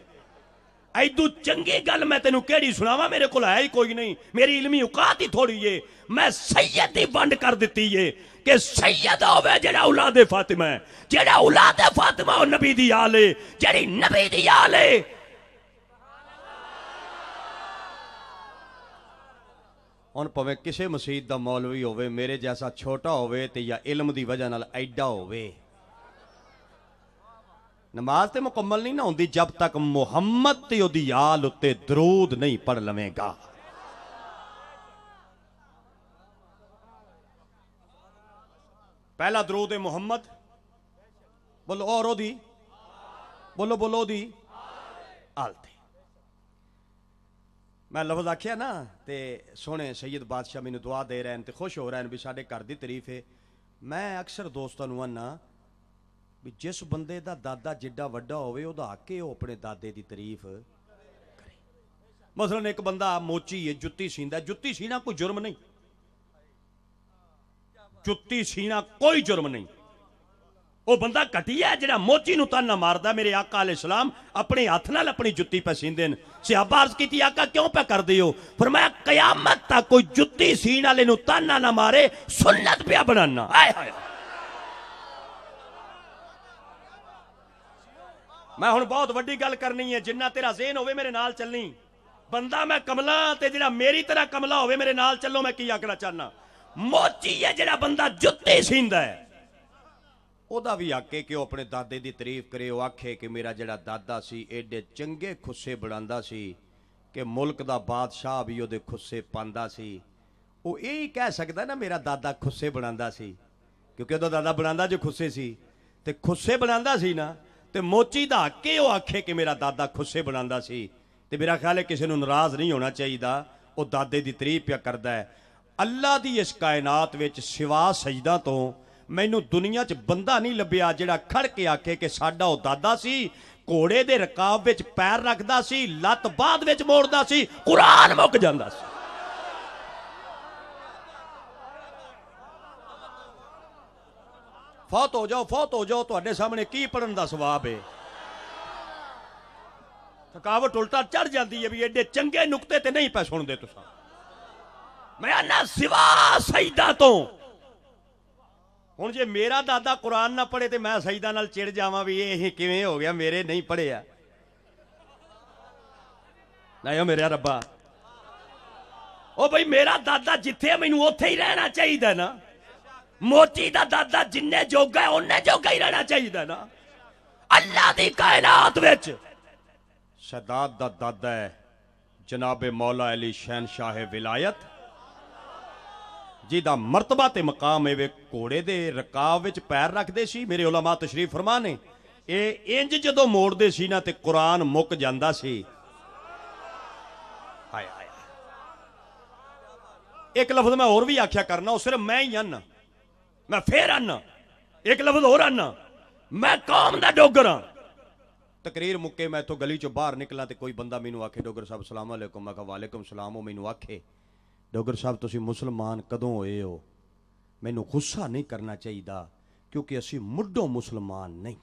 ਐਦੂ ਚੰਗੀ ਗੱਲ ਮੈਂ ਤੈਨੂੰ ਕਿਹੜੀ ਸੁਣਾਵਾਂ? ਮੇਰੇ ਕੋਲ ਹੈ ਹੀ ਕੋਈ ਨਹੀਂ। ਮੇਰੀ ਇਲਮੀ ਔਕਾਤ ਹੀ ਥੋੜੀ ਏ। ਮੈਂ ਸੈयद ਦੀ ਵੰਡ ਕਰ ਦਿੱਤੀ ਏ ਕਿ ਸੈयद ਹੋਵੇ ਜਿਹੜਾ ਔਲਾਦੇ ਫਾਤਿਮਾ ਹੈ। ਜਿਹੜਾ ਔਲਾਦੇ ਫਾਤਿਮਾ ਉਹ ਨਬੀ ਦੀ ਆਲ ਏ, ਜਿਹੜੀ ਨਬੀ ਦੀ ਆਲ ਏ। ਹੁਣ ਭਾਵੇਂ ਕਿਸੇ ਮਸਜਿਦ ਦਾ ਮੌਲਵੀ ਹੋਵੇ, ਮੇਰੇ ਜੈਸਾ ਛੋਟਾ ਹੋਵੇ ਤੇ ਜਾਂ ਇਲਮ ਦੀ ਵਜ੍ਹਾ ਨਾਲ ਐਡਾ ਹੋਵੇ, ਨਮਾਜ਼ ਤੇ ਮੁਕੰਮਲ ਨਹੀਂ ਨਾ ਹੁੰਦੀ ਜਦ ਤੱਕ ਮੁਹੰਮਦ ਤੇ ਉਹਦੀ ਆਲ ਉੱਤੇ ਦਰੂਦ ਨਹੀਂ ਪੜ ਲਵੇਂਗਾ। ਪਹਿਲਾ ਦਰੂਦ ਹੈ ਮੁਹੰਮਦ, ਬੋਲੋ, ਔਰ ਉਹਦੀ, ਬੋਲੋ ਉਹਦੀ ਆਲ ਤੇ। ਮੈਂ ਲਫ਼ਜ਼ ਆਖਿਆ ਨਾ ਤੇ ਸੋਹਣੇ ਸੈयद ਬਾਦਸ਼ਾਹ ਮੈਨੂੰ ਦੁਆ ਦੇ ਰਹੇ ਨੇ ਤੇ ਖੁਸ਼ ਹੋ ਰਹੇ ਨੇ ਵੀ ਸਾਡੇ ਘਰ ਦੀ ਤਾਰੀਫ ਹੈ। ਮੈਂ ਅਕਸਰ ਦੋਸਤਾਂ ਨੂੰ ਆਨਾ ਵੀ ਜਿਸ ਬੰਦੇ ਦਾ ਦਾਦਾ ਜਿੱਡਾ ਵੱਡਾ ਹੋਵੇ ਉਹਦਾ ਹੱਕ ਹੈ ਉਹ ਆਪਣੇ ਦਾਦੇ ਦੀ ਤਾਰੀਫ ਕਰੇ। ਮਸਲਨ ਇੱਕ ਬੰਦਾ ਮੋਚੀ ਹੈ, ਜੁੱਤੀ ਸੀਂਦਾ। ਜੁੱਤੀ ਸੀਣਾ ਕੋਈ ਜੁਰਮ ਨਹੀਂ, ਜੁੱਤੀ ਸੀਣਾ ਕੋਈ ਜੁਰਮ ਨਹੀਂ। ਉਹ ਬੰਦਾ ਘਟੀਆ ਜਿਹੜਾ ਮੋਚੀ ਨੂੰ ਤਾਨਾ ਮਾਰਦਾ। ਮੇਰੇ ਆਕਾ ਅਲੈਹਿ ਸਲਾਮ ਆਪਣੇ ਹੱਥ ਨਾਲ ਆਪਣੀ ਜੁੱਤੀ ਪਾ ਸੀਂਦੇ ਨੇ। ਸਹਾਬਾ ਅਰਜ਼ ਕੀਤੀ ਆਕਾ ਕਿਉਂ ਪਾ ਕਰਦੇ ਹੋ? ਫਰਮਾਇਆ ਕਿਆਮਤ ਤੱਕ ਕੋਈ ਜੁੱਤੀ ਸੀਣ ਵਾਲੇ ਨੂੰ ਤਾਨਾ ਨਾ ਮਾਰੇ, ਸੁन्नत ਪਿਆ ਬਣਾਣਾ। ਹਾਏ ਹਾਏ। ਮੈਂ ਹੁਣ ਬਹੁਤ ਵੱਡੀ ਗੱਲ ਕਰਨੀ ਹੈ। ਜਿੰਨਾ ਤੇਰਾ ਜ਼ੇਨ ਹੋਵੇ ਮੇਰੇ ਨਾਲ ਚੱਲਣੀ। ਬੰਦਾ ਮੈਂ ਕਮਲਾ ਤੇ ਜਿਹੜਾ ਮੇਰੀ ਤਰ੍ਹਾਂ ਕਮਲਾ ਹੋਵੇ ਮੇਰੇ ਨਾਲ ਚੱਲੋ। ਮੈਂ ਕੀ ਆਖਣਾ ਚਾਹਨਾ, ਮੋਚੀ ਹੈ ਜਿਹੜਾ ਬੰਦਾ ਜੁੱਤੀ ਸੀਂਦਾ ਹੈ, ਉਹਦਾ ਵੀ ਹੱਕ ਹੈ ਕਿ ਉਹ ਆਪਣੇ ਦਾਦੇ ਦੀ ਤਾਰੀਫ ਕਰੇ। ਉਹ ਆਖੇ ਕਿ ਮੇਰਾ ਜਿਹੜਾ ਦਾਦਾ ਸੀ ਐਡੇ ਚੰਗੇ ਖੁੱਸੇ ਬਣਾਉਂਦਾ ਸੀ ਕਿ ਮੁਲਕ ਦਾ ਬਾਦਸ਼ਾਹ ਵੀ ਉਹਦੇ ਖੁੱਸੇ ਪਾਉਂਦਾ ਸੀ। ਉਹ ਇਹ ਹੀ ਕਹਿ ਸਕਦਾ ਨਾ ਮੇਰਾ ਦਾਦਾ ਖੁੱਸੇ ਬਣਾਉਂਦਾ ਸੀ, ਕਿਉਂਕਿ ਉਹਦਾ ਦਾਦਾ ਬਣਾਉਂਦਾ ਜੋ ਖੁੱਸੇ ਸੀ ਤੇ ਖੁੱਸੇ ਬਣਾਉਂਦਾ ਸੀ ਨਾ। ਤੇ ਮੋਚੀ ਦਾ ਹੱਕ ਹੈ ਉਹ ਆਖੇ ਕਿ ਮੇਰਾ ਦਾਦਾ ਖੁੱਸੇ ਬਣਾਉਂਦਾ ਸੀ। ਤੇ ਮੇਰਾ ਖਿਆਲ ਹੈ ਕਿਸੇ ਨੂੰ ਨਾਰਾਜ਼ ਨਹੀਂ ਹੋਣਾ ਚਾਹੀਦਾ। ਉਹ ਦਾਦੇ ਦੀ ਤਾਰੀਫ ਪਿਆ ਕਰਦਾ ਹੈ। ਅੱਲਾ ਦੀ ਇਸ ਕਾਇਨਾਤ ਵਿੱਚ ਸਿਵਾ ਸਜਦਾ ਤੋਂ ਮੈਨੂੰ ਦੁਨੀਆ 'ਚ ਬੰਦਾ ਨਹੀਂ ਲੱਭਿਆ ਜਿਹੜਾ ਖੜ ਕੇ ਆਖੇ ਕਿ ਸਾਡਾ ਉਹ ਦਾਦਾ ਸੀ, ਘੋੜੇ ਦੇ ਰਕਾਬ ਵਿੱਚ ਪੈਰ ਰੱਖਦਾ ਸੀ, ਲੱਤ ਬਾਅਦ ਵਿੱਚ ਮੋੜਦਾ ਸੀ, ਕੁਰਾਨ ਮੁੱਕ ਜਾਂਦਾ ਸੀ। ਫੌਤ ਹੋ ਜਾਓ ਤੁਹਾਡੇ ਸਾਹਮਣੇ ਕੀ ਪੜਨ ਦਾ ਸਵਾਬ ਹੈ। ਥਕਾਵਟ ਉਲਟਾ ਚੜ ਜਾਂਦੀ ਹੈ ਵੀ ਐਡੇ ਚੰਗੇ ਨੁਕਤੇ ਤੇ ਨਹੀਂ ਪੈ ਸੁਣਦੇ ਤੁਸੀਂ। ਮੈਂ ਆਨਾ ਸਿਵਾ ਸਜਦਾ ਤੋਂ। ਹੁਣ ਜੇ ਮੇਰਾ ਦਾਦਾ ਕੁਰਾਨ ਨਾ ਪੜ੍ਹੇ ਤੇ ਮੈਂ ਸਜਦਾ ਨਾਲ ਚਿੜ ਜਾਵਾਂ ਵੀ ਇਹ ਕਿਵੇਂ ਹੋ ਗਿਆ, ਮੇਰੇ ਨਹੀਂ ਪੜ੍ਹਿਆ। ਨਹੀਂ ਮੇਰੇ ਰੱਬਾ, ਉਹ ਬਈ ਮੇਰਾ ਦਾਦਾ ਜਿੱਥੇ ਮੈਨੂੰ ਉੱਥੇ ਹੀ ਰਹਿਣਾ ਚਾਹੀਦਾ ਨਾ। ਮੋਚੀ ਦਾ ਦਾਦਾ ਜਿੰਨੇ ਜੋਗਾ ਉਹਨੇ ਜੋਗਾ ਹੀ ਰਹਿਣਾ ਚਾਹੀਦਾ ਨਾ। ਅੱਲਾ ਦੀ ਕਾਇਨਾਤ ਵਿੱਚ ਸਦਾਤ ਦਾ ਦਾਦਾ ਹੈ ਜਨਾਬੇ ਮੌਲਾ ਅਲੀ ਸ਼ਹਿਨशाह ਵਿਲਾਇਤ, ਜਿਹਦਾ ਮਰਤਬਾ ਤੇ ਮਕਾਮ ਹੈ। ਘੋੜੇ ਦੇ ਰਕਾਬ ਵਿੱਚ ਪੈਰ ਰੱਖਦੇ ਸੀ। ਮੇਰੇ ਉਲਮਾ ਤਸ਼ਰੀਫ ਫਰਮਾ ਨੇ ਇਹ ਇੰਜ ਜਦੋਂ ਮੋੜਦੇ ਸੀ ਨਾ ਤੇ ਕੁਰਾਨ ਮੁੱਕ ਜਾਂਦਾ ਸੀ। ਹਾਏ ਹਾਏ। ਇੱਕ ਲਫ਼ਜ਼ ਮੈਂ ਹੋਰ ਵੀ ਆਖਿਆ ਕਰਨਾ, ਉਹ ਸਿਰਫ ਮੈਂ ਹੀ ਆਨਾ। ਮੈਂ ਫੇਰ ਆਨਾ ਇੱਕ ਲਫ਼ਜ਼ ਹੋਰ ਆਨਾ, ਮੈਂ ਕੌਮ ਦਾ ਡੋਗਰ ਹਾਂ। ਤਕਰੀਰ ਮੁੱਕੇ ਮੈਂ ਇੱਥੋਂ ਗਲੀ ਚੋਂ ਬਾਹਰ ਨਿਕਲਾਂ ਤੇ ਕੋਈ ਬੰਦਾ ਮੈਨੂੰ ਆਖੇ ਡੋਗਰ ਸਾਹਿਬ ਸਲਾਮ ਅਲੈਕੁਮ। ਮੈਂ ਕਿਹਾ ਵਾਲੇਕੁਮ ਸਲਾਮ। ਉਹ ਮੈਨੂੰ ਆਖੇ ਡੋਗਰ ਸਾਹਿਬ ਤੁਸੀਂ ਮੁਸਲਮਾਨ ਕਦੋਂ ਹੋਏ ਹੋ? ਮੈਨੂੰ ਗੁੱਸਾ ਨਹੀਂ ਕਰਨਾ ਚਾਹੀਦਾ ਕਿਉਂਕਿ ਅਸੀਂ ਮੁੱਢੋਂ ਮੁਸਲਮਾਨ ਨਹੀਂ।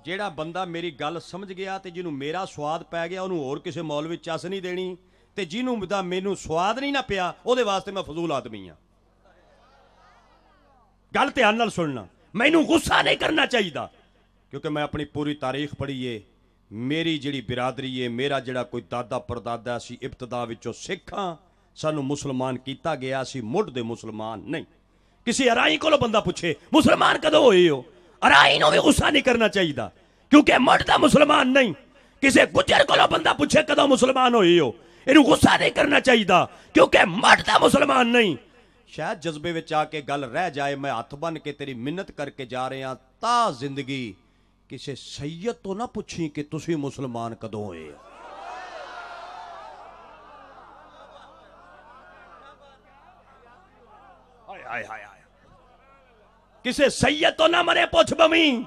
ਜਿਹੜਾ ਬੰਦਾ ਮੇਰੀ ਗੱਲ ਸਮਝ ਗਿਆ ਤੇ ਜਿਹਨੂੰ ਮੇਰਾ ਸਵਾਦ ਪੈ ਗਿਆ ਉਹਨੂੰ ਹੋਰ ਕਿਸੇ ਮੌਲਵੀ ਚੱਸ ਨਹੀਂ ਦੇਣੀ, ਤੇ ਜਿਹਨੂੰ ਦਾ ਮੈਨੂੰ ਸਵਾਦ ਨਹੀਂ ਨਾ ਪਿਆ ਉਹਦੇ ਵਾਸਤੇ ਮੈਂ ਫਜ਼ੂਲ ਆਦਮੀ ਹਾਂ। ਗੱਲ ਧਿਆਨ ਨਾਲ ਸੁਣਨਾ, ਮੈਨੂੰ ਗੁੱਸਾ ਨਹੀਂ ਕਰਨਾ ਚਾਹੀਦਾ ਕਿਉਂਕਿ ਮੈਂ ਆਪਣੀ ਪੂਰੀ ਤਾਰੀਖ ਪੜ੍ਹੀ ਏ। ਮੇਰੀ ਜਿਹੜੀ ਬਿਰਾਦਰੀ ਏ, ਮੇਰਾ ਜਿਹੜਾ ਕੋਈ ਦਾਦਾ ਪਰਦਾਦਾ ਅਸੀਂ ਇਬਤਦਾ ਵਿੱਚੋਂ ਸਿੱਖ ਹਾਂ, ਸਾਨੂੰ ਮੁਸਲਮਾਨ ਕੀਤਾ ਗਿਆ, ਅਸੀਂ ਮੁੱਢ ਦੇ ਮੁਸਲਮਾਨ ਨਹੀਂ। ਕਿਸੇ ਅਰਾਈ ਕੋਲੋਂ ਬੰਦਾ ਪੁੱਛੇ ਮੁਸਲਮਾਨ ਕਦੋਂ ਹੋਏ ਹੋ, ਅਰਾਈ ਨੂੰ ਵੀ ਗੁੱਸਾ ਨਹੀਂ ਕਰਨਾ ਚਾਹੀਦਾ ਕਿਉਂਕਿ ਮੁੱਢ ਦਾ ਮੁਸਲਮਾਨ ਨਹੀਂ। ਕਿਸੇ ਗੁੱਜਰ ਕੋਲੋਂ ਬੰਦਾ ਪੁੱਛੇ ਕਦੋਂ ਮੁਸਲਮਾਨ ਹੋਏ ਹੋ, ਇਹਨੂੰ ਗੁੱਸਾ ਨਹੀਂ ਕਰਨਾ ਚਾਹੀਦਾ ਕਿਉਂਕਿ ਮੁੱਢ ਦਾ ਮੁਸਲਮਾਨ ਨਹੀਂ। शायद जज्बे में आके गल रह जाए, मैं हथ बन के तेरी मिन्नत करके जा रहा ता जिंदगी किसी सैयद तो ना पुछी कि तुसी मुसलमान कदों होए। हाय हाय हाय, किसी सैयद तो ना मरे पुछ बमी।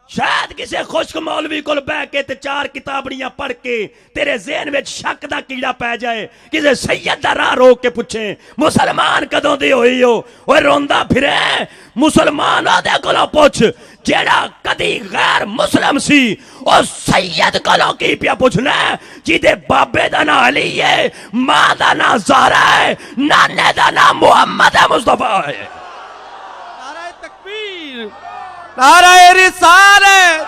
शायद किसी खुश्क मौलवी को बह के ते चार किताबड़ियां पढ़ के तेरे ज़हन में शक दा कीड़ा पै जाए, किसी सैयद दा राह रोक के पुछे मुसलमान कदों दे होई हो। ओए रोंदा फिरे मुसलमान आदे कोलों पुछ जेड़ा कदी गैर मुस्लिम सी, ओ सैयद कोलों की पिया पुछना जिदे बाबे दा नाम अली है, मां दा नाम ज़हरा है, नाने दा नाम मुहम्मद मुस्तफा है। नारे तकबीर, नारे रिसालत,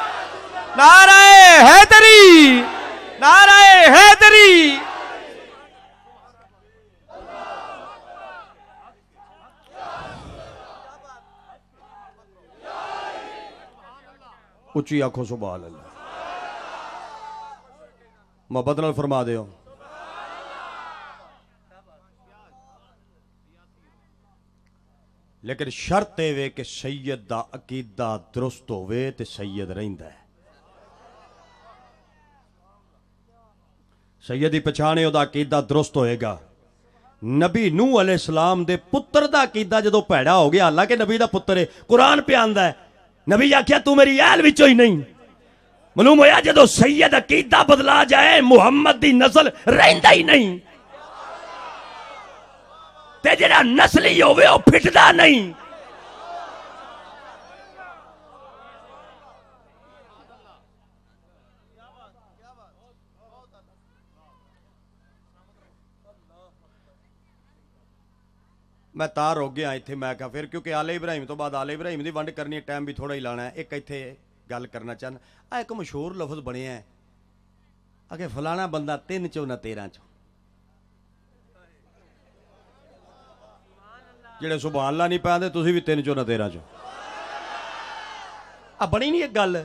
नारे हैदरी, नारे हैदरी। उच्ची आंखों सुभान अल्लाह। मोहब्बत नाल फरमा दियो। लेकिन शर्त यह वे कि सैयद दा अकीदा दुरुस्त होवे ते सैयद रहिंदा है। सैयद की पछाण है, उहदा अकीदा दुरुस्त होएगा। नबी नूह अलैहिस्सलाम दे पुत्र दा अकीदा जदों भैड़ा हो गया, हालांकि नबी दा पुत्र है, कुरान पे आंदा है, नबी आख्या तू मेरी अहल विचों ही नहीं। मालूम होया जदों सैयद अकीदा बदला जाए, मुहम्मद दी नस्ल रहिंदा ही नहीं, ते जेड़ा नस्ली होवे वो फिटदा नहीं। मैं तार हो गया इत्थे, मैं कहा फिर क्योंकि आले इब्राहिम तो बाद आले इब्राहिम की वंड करनी है, टाइम भी थोड़ा ही लाना है। एक इत्थे गल करना चाहना, आ एक मशहूर लफज बनिया है अगे फलाना बंदा 3 चों ना 13 चों। जेड़े सुभान अल्लाह नहीं पाते तुसी भी 3 चों ना 13 चों। आ बनी नहीं एक गल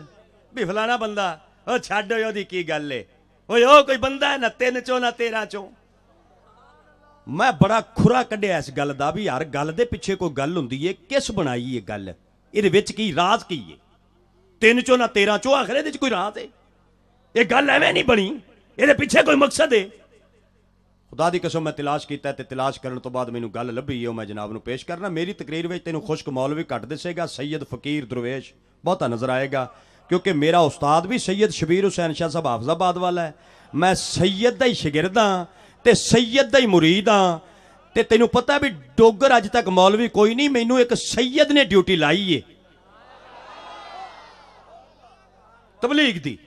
भी फलाना बंदा, ओ छड्ड ओदी की गल है, ओए ओ कोई बंदा है ना 3 चों ना 13 चों। मैं बड़ा खुरा कढ़िया इस गल का भी हर गल दे पिछे कोई गल हुंदी है, किस बनाई ये गल, इहदे विच की राज की है। 3 चों ना 13 चों आखिर इहदे च कोई राज है? ये गल एवें नहीं बनी, इहदे पिछे कोई मकसद है। खुदा दी कसम मैं तलाश किया ते तलाश करने तो बाद मैनू गल लभी है, मैं जनाब नूं पेश करना। मेरी तकरीर में तेनों खुश्क मौलवी घट दसेगा, सैयद फकीर दरवेश बहुता नजर आएगा, क्योंकि मेरा उस्ताद भी सैयद शबीर हुसैन शाह साहब हाफजाबाद वाला है। मैं सैयद दा ही शागिर्द हां ते सैयद दा ही मुरीद हां। ते तेनों पता भी डोगर अज तक मौलवी कोई नहीं, मैनू एक सैयद ने ड्यूटी लाई है तबलीग दी।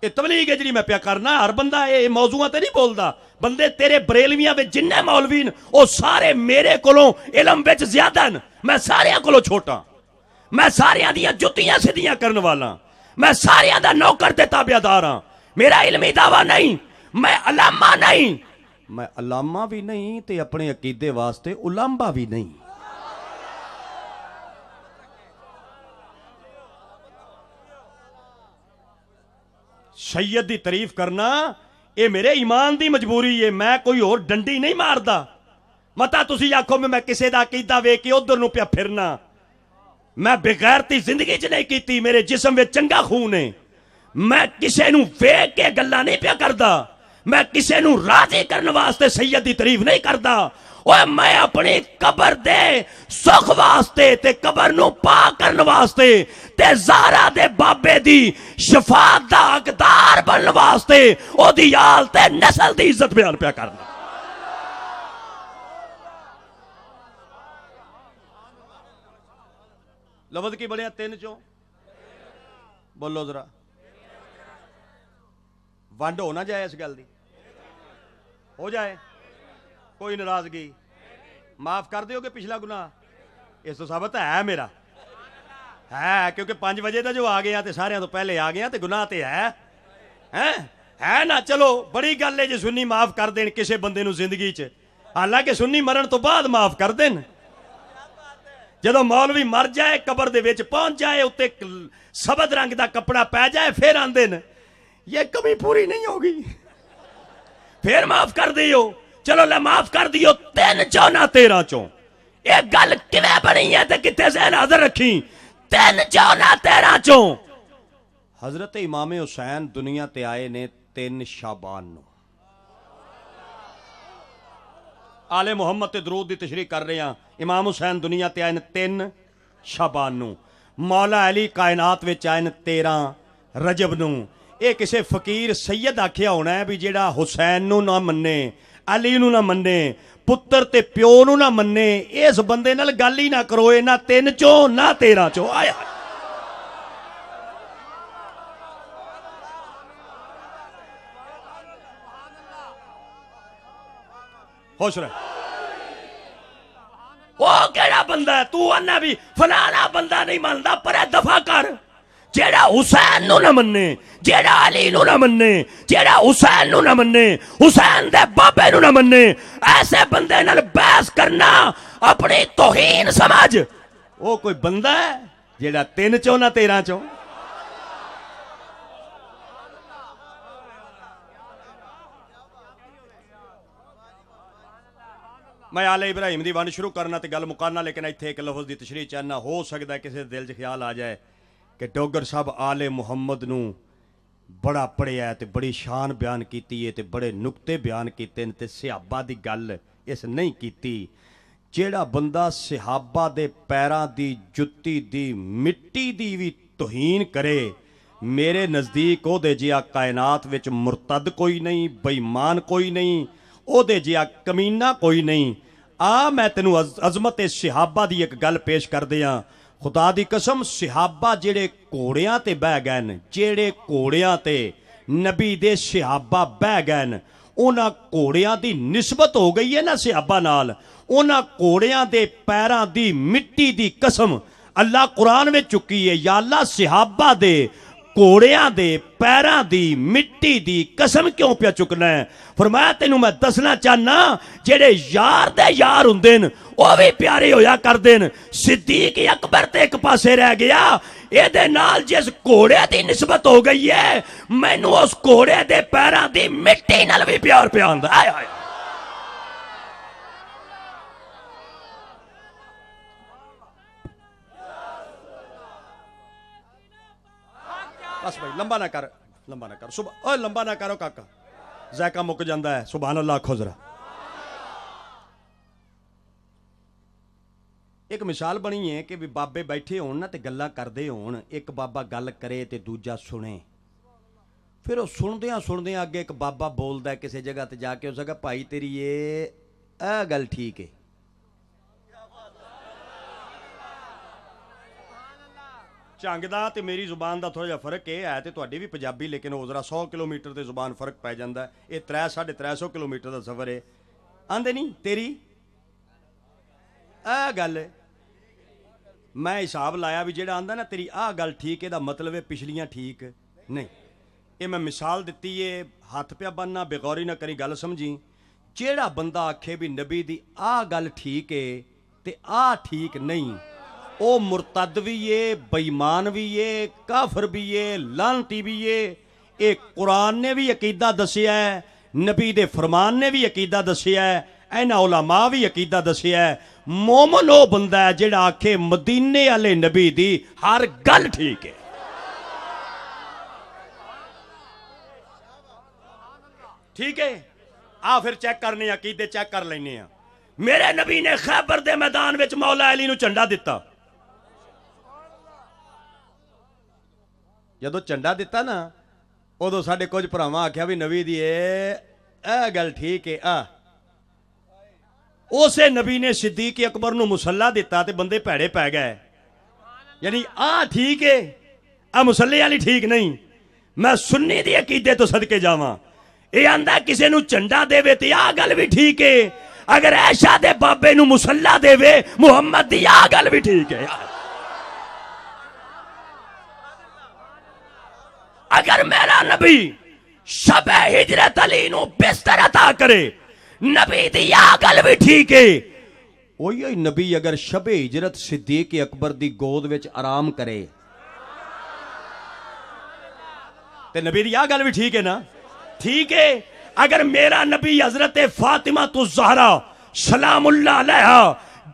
ये तबलीग है जी मैं प्या करना, हर बंदा ये मौजूआ ते नहीं बोलता। बंदे तेरे बरेलवियां में जिन्ने मौलवी न वो सारे मेरे कोलों इलम विच ज्यादा न, मैं सारियां कोलों छोटा, मैं सारियां दियां जुत्तियां सीधियां करने वाला, मैं सारियां दा नौकर ते ताबेदार हां। मेरा इल्मी दावा नहीं, मैं अलामा नहीं, मैं अलामा भी नहीं ते अपने अकीदे वास्ते उलांबा भी नहीं। सैयद की तारीफ करना ये मेरे ईमान की मजबूरी है, मैं कोई और डंडी नहीं मारदा। मता तुसी आखो मैं किसी का अकीदा वेख के उधर नूं पिया फिरना, मैं बेगैरती जिंदगी च नहीं की, मेरे जिस्म में चंगा खून है। मैं किसी नूं वेख के गल्लां नहीं पिया करदा, मैं किसी नूं राजी करने वास्ते सैयद की तारीफ नहीं करदा। ओए मैं अपनी कबर दे सुख वास्ते ते कबर नूं पाक करने वास्ते ते ज़हरा दे बाबे दी शफाअत दा हकदार बनने वास्ते ओदी आल ते नस्ल दी इज्जत बयान पिया करना। लफ्ज़ की बनिया 3 चों, बोलो जरा, वंड हो ना जाए, इस गल दी हो जाए, कोई नाराजगी माफ कर दोगे पिछला गुनाह, इस तो साबित है मेरा है, क्योंकि 5 बजे का जो आ गया तो सारे तो पहले आ गया तो गुनाह तो है ना। चलो बड़ी गल है जो सुन्नी माफ कर देन किसी बंदे नूं जिंदगी च, हालांकि सुन्नी मरण तो बाद माफ कर देन। जदों मौलवी मर जाए, कबर दे विच पहुंच जाए, उत्ते सबद रंग का कपड़ा पै जाए, फिर आंदे न ये कमी पूरी नहीं होगी, फिर माफ कर दियो, चलो ले माफ कर दियो 3 चों ना 13 चों। ये गल किवें बनी है ते किथे ज़हन हाज़र रखी। 3 चों ना 13 चों हजरत इमाम हुसैन दुनिया ते आए ने 3 शाबान नूं। आले मुहम्मद ते दरूद दी तशरीह कर रहे हैं। इमाम हुसैन दुनिया ते आए ने 3 शाबान नूं। मौला अली कायनात विच आए ने 13 रजब नूं। ये किसी फकीर सैयद आखिया होना है भी जेड़ा हुसैन नूं ना मन्ने, अली नूं ना मन्ने, पुत्र ते प्यो नूं ना मन्ने, इस बंदे नाल गल ही ना करो। ये ना 3 चों ना 13 चों। आया खुश रह। वो केड़ा बंदा है तू आना भी फलाना बंदा नहीं मानता, पर दफा कर। जेड़ा हुसैन नूं ना मन्ने, जेड़ा अली नूं ना मन्ने, जेड़ा हुसैन नूं ना मन्ने, हुसैन दे बाबे नूं ना मन्ने, ऐसे बंदे नाल बहस करना अपनी तौहीन समझ। वो कोई बंदा है जेड़ा 3 चों ना 13 चों। मैं आले इब्राहिम की वंड शुरू करना तो गल मुकाना, लेकिन इत्थे एक लफज की तशरीह चाहना। हो सकता है किसी दिल च ख्याल आ जाए कि डोगर साहब आले मुहम्मद नूं बड़ा पढ़िया ते बड़ी शान बयान की ते बड़े नुकते बयान किए ते सिहाबा की गल इस नहीं की। जेड़ा बंदा सिहाबा दे पैरां दी जुत्ती दी मिट्टी दी भी तौहीन करे, मेरे नज़दीक ओहदे जिहा कायनात विच मुरतद कोई नहीं, बेईमान कोई नहीं, ओहदे जिहा कमीना कोई नहीं। आ मैं तेनू अजमत सिहाबा दी एक गल पेश कर दियां। खुदा दी कसम सिहाबा जेड़े घोड़ियां ते बह गए न, जेड़े घोड़ियां ते नबी दे सिहाबा बह गए न, उन्हां घोड़ियां दी निस्बत हो गई है ना सिहाबा नाल। उन्हां घोड़ियां दे पैरां दी मिट्टी दी कसम अल्लाह कुरान में चुकी है। या अल्लाह सिहाबा दे घोड़ियां दे पैरां दी मिट्टी दी कसम क्यों पिया चुकना है? फरमाया तेनू मैं दसना चाहना, जेड़े यार दे यार हुंदे न वो भी प्यारे होया करदे न। सिद्दीक अकबर ते एक पासे रह गया, एदे नाल जिस घोड़े दी निस्बत हो गई है, मैनू उस घोड़े दे पैरां दी मिट्टी नाल भी प्यार पिया हुंदा। आय हाय बस भाई लंबा ना कर, लंबा ना कर। सुबह ओए लंबा ना करो काका, ज़ायका मुक जाता है। सुभान अल्लाह आखो जरा। एक मिसाल बनी है कि भी बाबे बैठे होण ना ते गल्लां करदे होण, एक बाबा गल करे ते दूजा सुने। फिर वो सुनदियां सुनदियां अगे एक बाबा बोलदा है किसी जगह ते जाके, उस जगह भाई तेरी ये गल ठीक है। झंग दा ते मेरी जुबान का थोड़ा जिहा फर्क है तो तुहाडी भी पंजाबी, लेकिन वो जरा 100 किलोमीटर की जुबान फर्क पै जाता है। ये 300-350 किलोमीटर का सफ़र है। आंदे नहीं तेरी आ गल, मैं हिसाब लाया भी जेड़ा आंदा ना तेरी आ गल ठीक है, मतलब है पिछलियां ठीक नहीं। ये मैं मिसाल दिती है, हथ पिया बनना बेगौरी ना करी, गल समझी। जेड़ा बंदा आखे भी नबी दी आ गल ठीक है ते आ ठीक नहीं, ओ मुरतद भी है, बेईमान भी है, काफर भी है, लानती भी है। एक कुरान ने भी अकीदा दसिया है, नबी दे फरमान ने भी अकीदा दसिया है, इन्हां उलमा भी अकीदा दसिया है। मोमन ओ बंदा है जेड़ा आखे मदीने वाले नबी दी हर गल ठीक है। ठीक है, आ फिर चेक करने अकीदे चेक कर लेने। मेरे नबी ने खैबर दे मैदान विच मौला अली नूं झंडा दिता। जदों झंडा दिता ना, उदों साडे कुछ भरावां आख्या भी नबी दी ए गल ठीक है। उसे नबी ने सिद्दीक अकबर नूं मुसल्ला दिता ते बंदे भैड़े पै गए। यानी आ ठीक है, आ मुसल्ले वाली ठीक नहीं। मैं सुन्नी दी अकीदे तो सदके जावां। ये आंदा किसी नूं झंडा देवे ते आ गल भी ठीक है, अगर ऐशा दे बाबे नूं मुसल्ला देवे मुहम्मद दी आ गल भी ठीक है। यार अगर मेरा नबी शबे हिजरत अली नूं बिस्तर अता करे, नबी दी आ गल भी ठीक है। ओही नबी अगर शबे हिजरत सिद्दीक अकबर दी गोद विच आराम करे ते नबी दी आ गल भी ठीक है ना? ठीक है। अगर मेरा नबी हजरत फातिमा तो ज़हरा सलामुल्लाह अलैहा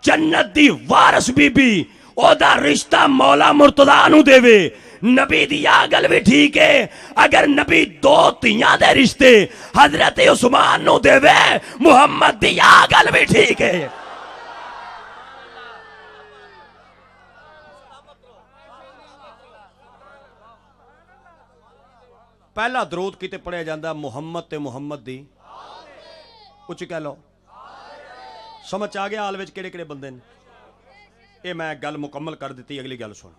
जन्नत दी वारस बीबी ओदा रिश्ता मौला मुर्तदा नू देवे, नबी दी आ गल भी ठीक है। अगर नबी दो तियां दे रिश्ते हजरत उस्मान नू देवे, मुहम्मद दी आ गल भी ठीक है। पहला दरूद किते पढ़िया जाता मुहम्मद ते मुहम्मद दी, कुछ कह लो, समझ आ गया हाल किहड़े किहड़े बंदे ने। ये मैं गल मुकम्मल कर दी, अगली गल सुन।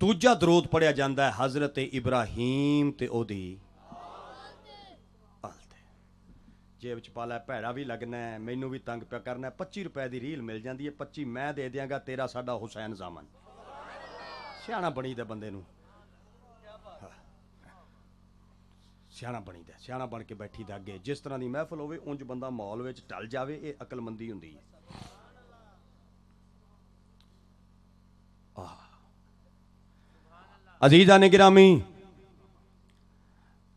दूजा दरूद पढ़िया जाता है हजरत इब्राहीम ते ओदी जेब च पा लै, भैड़ा भी लगना है, मैनू भी तंग पिया करना है। 25 रुपए की रील मिल जाती है, 25 मैं दे दियांगा, तेरा साडा हुसैन जामन। सियाणा बनी दे बंदे नू, सियाणा बनी दे, सियाणा बन के बैठी दे अगे। जिस तरह की महफिल होवे उंज बंदा माहौल विच ढल जावे, ये अकलमंदी हुंदी है। अजीज़ा ने गिरामी,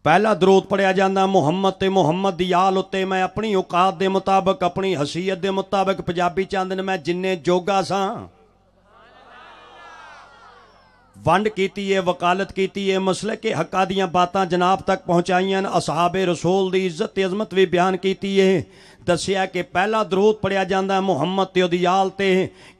पहला दरूद पढ़िया जाता मुहम्मद ते मुहम्मद दी आल उत्ते। मैं अपनी औकात के मुताबिक, अपनी हसीयत के मुताबिक, पंजाबी चाहते मैं जिन्ने जोगा सा वंड कीती है, वकालत कीती है, मसले के हक्का दियां बातां जनाब तक पहुँचाइयां, असहाबे रसूल दी इज्जत ते अजमत भी बयान की है। दसिया कि पहला दरूद पढ़िया जाता है मुहम्मद ते उहदी आल ते,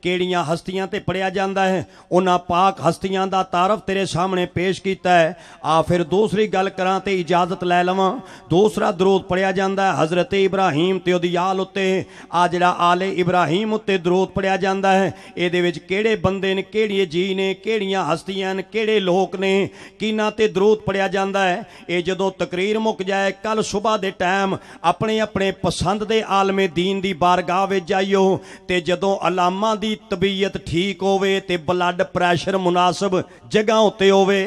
केड़ियां हस्तियां ते पढ़िया जाता है, उन्हां पाक हस्तियां दा तारफ तेरे सामने पेश किया है। आ फिर दूसरी गल करां ते इजाजत लै लवां। दूसरा दरूद पढ़िया जाता है हजरत इब्राहीम ते उहदी आल उत्ते। आ जिहड़ा आले इब्राहीम उत्ते दरूद पढ़िया जाता है, इहदे विच केड़े बंदे ने, केड़े जी ने, केड़ियां हस्तियां ने, केड़े लोक ने, किन्हां ते दरूद पढ़िया जाता है। ये जदों तकरीर मुक जाए कल सुबह दे टाइम अपने अपने पसंद आलमे दीन दी बारगाह विच जाइयो, ते जदों अलामा दी तबीयत ठीक होवे ते ब्लड प्रैशर मुनासिब जगह उत्ते होवे,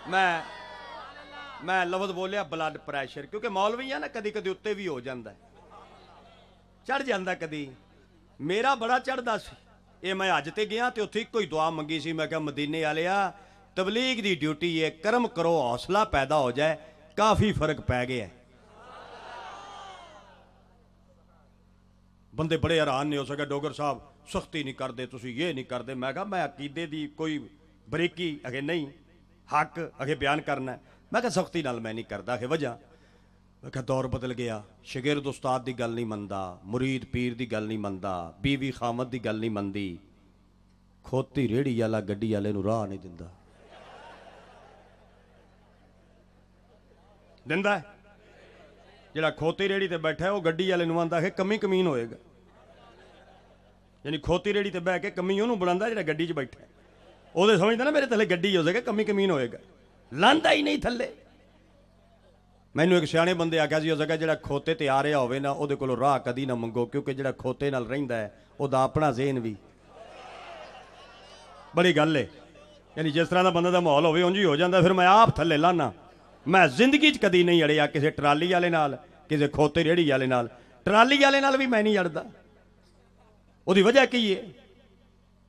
मैं लफ्ज बोलिया ब्लड प्रैशर, क्योंकि मौलवी है ना, कदी कदी उत्ते भी हो जाता है, चढ़ जाता कदी। मेरा बड़ा चढ़दा सी, ये मैं अज ते गया तो उत्थे इक्को ही दुआ मंगी सी, मैं कहा मदीने वालिया तबलीग दी ड्यूटी है, कर्म करो, हौसला पैदा हो जाए, काफी फर्क पै गया। बंदे बड़े हैरान नहीं हो सके, डोगर साहब सख्ती नहीं करते, तुसी ये नहीं करते। मैं कहा मैं अकीदे दी कोई बरीकी अगे नहीं, हक अगे बयान करना है। मैं कहा सख्ती नाल मैं नहीं करता, अगे वजह मैं कहा दौर बदल गया, शगिरद उस्ताद की गल नहीं मनता, मुरीद पीर की गल नहीं मनता, बीवी खामद की गल नहीं मनती, खोती रेहड़ी वाला गड्डी वाले नूं राह नहीं दिंदा। दिंदा है जिहड़ा खोती रेहड़ी ते बैठा है, वो गड्डी वाले नूं आंदा है कमी कमीन होएगा, यानी खोती रेहड़ी ते बह के कमी उहनूं बनांदा जिहड़ा गड्डी 'च बैठा है। ਉਹਦੇ समझदा ना मेरे थले गड्डी हो सके, कमी कमीन होएगा, लांदा ही नहीं थले। मैनू एक सियाणे बंदे आख्या सी, हो सके जिहड़ा खोते ते आ रहा होवे ना, ਉਹਦੇ कोलों राह कदी ना मंगो, क्योंकि जिहड़ा खोते नाल रहिंदा है ਉਹਦਾ अपना ज़हन भी बड़ी गल है। यानी जिस तरह का बंदे का माहौल होवे उंज ही हो जाता। फिर मैं आप थले लाना, मैं जिंदगी च कदी नहीं अड़िया किसी ट्राली वाले नाल, किसी खोते रेहड़ी वाले नाल, ट्राली वाले नाल भी मैं नहीं अड़दा। ਉਹਦੀ वजह की है,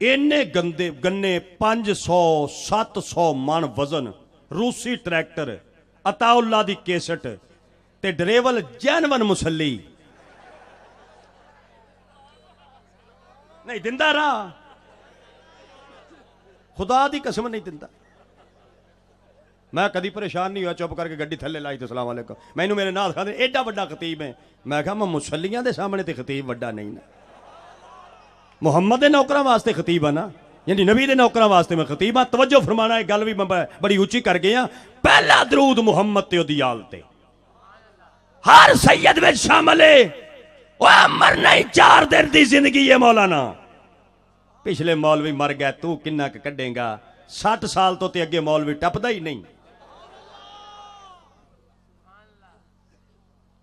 इन्ने गंदे गन्ने 500-700 मन वजन, रूसी ट्रैक्टर, अताउल्ला दी केसट ते ड्रेवल जैनवन मुसली नहीं दिंदा रहा, खुदा दी कसम नहीं दिंदा। मैं कदी परेशान नहीं हुआ, चुप करके गड्डी थले लाई तो सलाम अलैकुम। मैनू मेरे नाल खाते एडा वड्डा खतीब है, मैं कहा मैं मुसलियां दे सामने ते खतीब वड्डा नहीं ना, मुहम्मद के नौकरां वास्ते खतीब है ना, यानी नबी के नौकरां वास्ते मैं खतीब हाँ। तवज्जो फरमाना, एक गल भी मैं बड़ी उच्ची कर गया। पहला दरूद मुहम्मद ते उहदी आल ते, हर सैयद विच शामिल है। मर नहीं, 4 दिन की जिंदगी है मौलाना। पिछले मौलवी मर गए, तू किन्ना क कड्डेगा? 60 साल तो ते अगे मौलवी टपदा ही नहीं।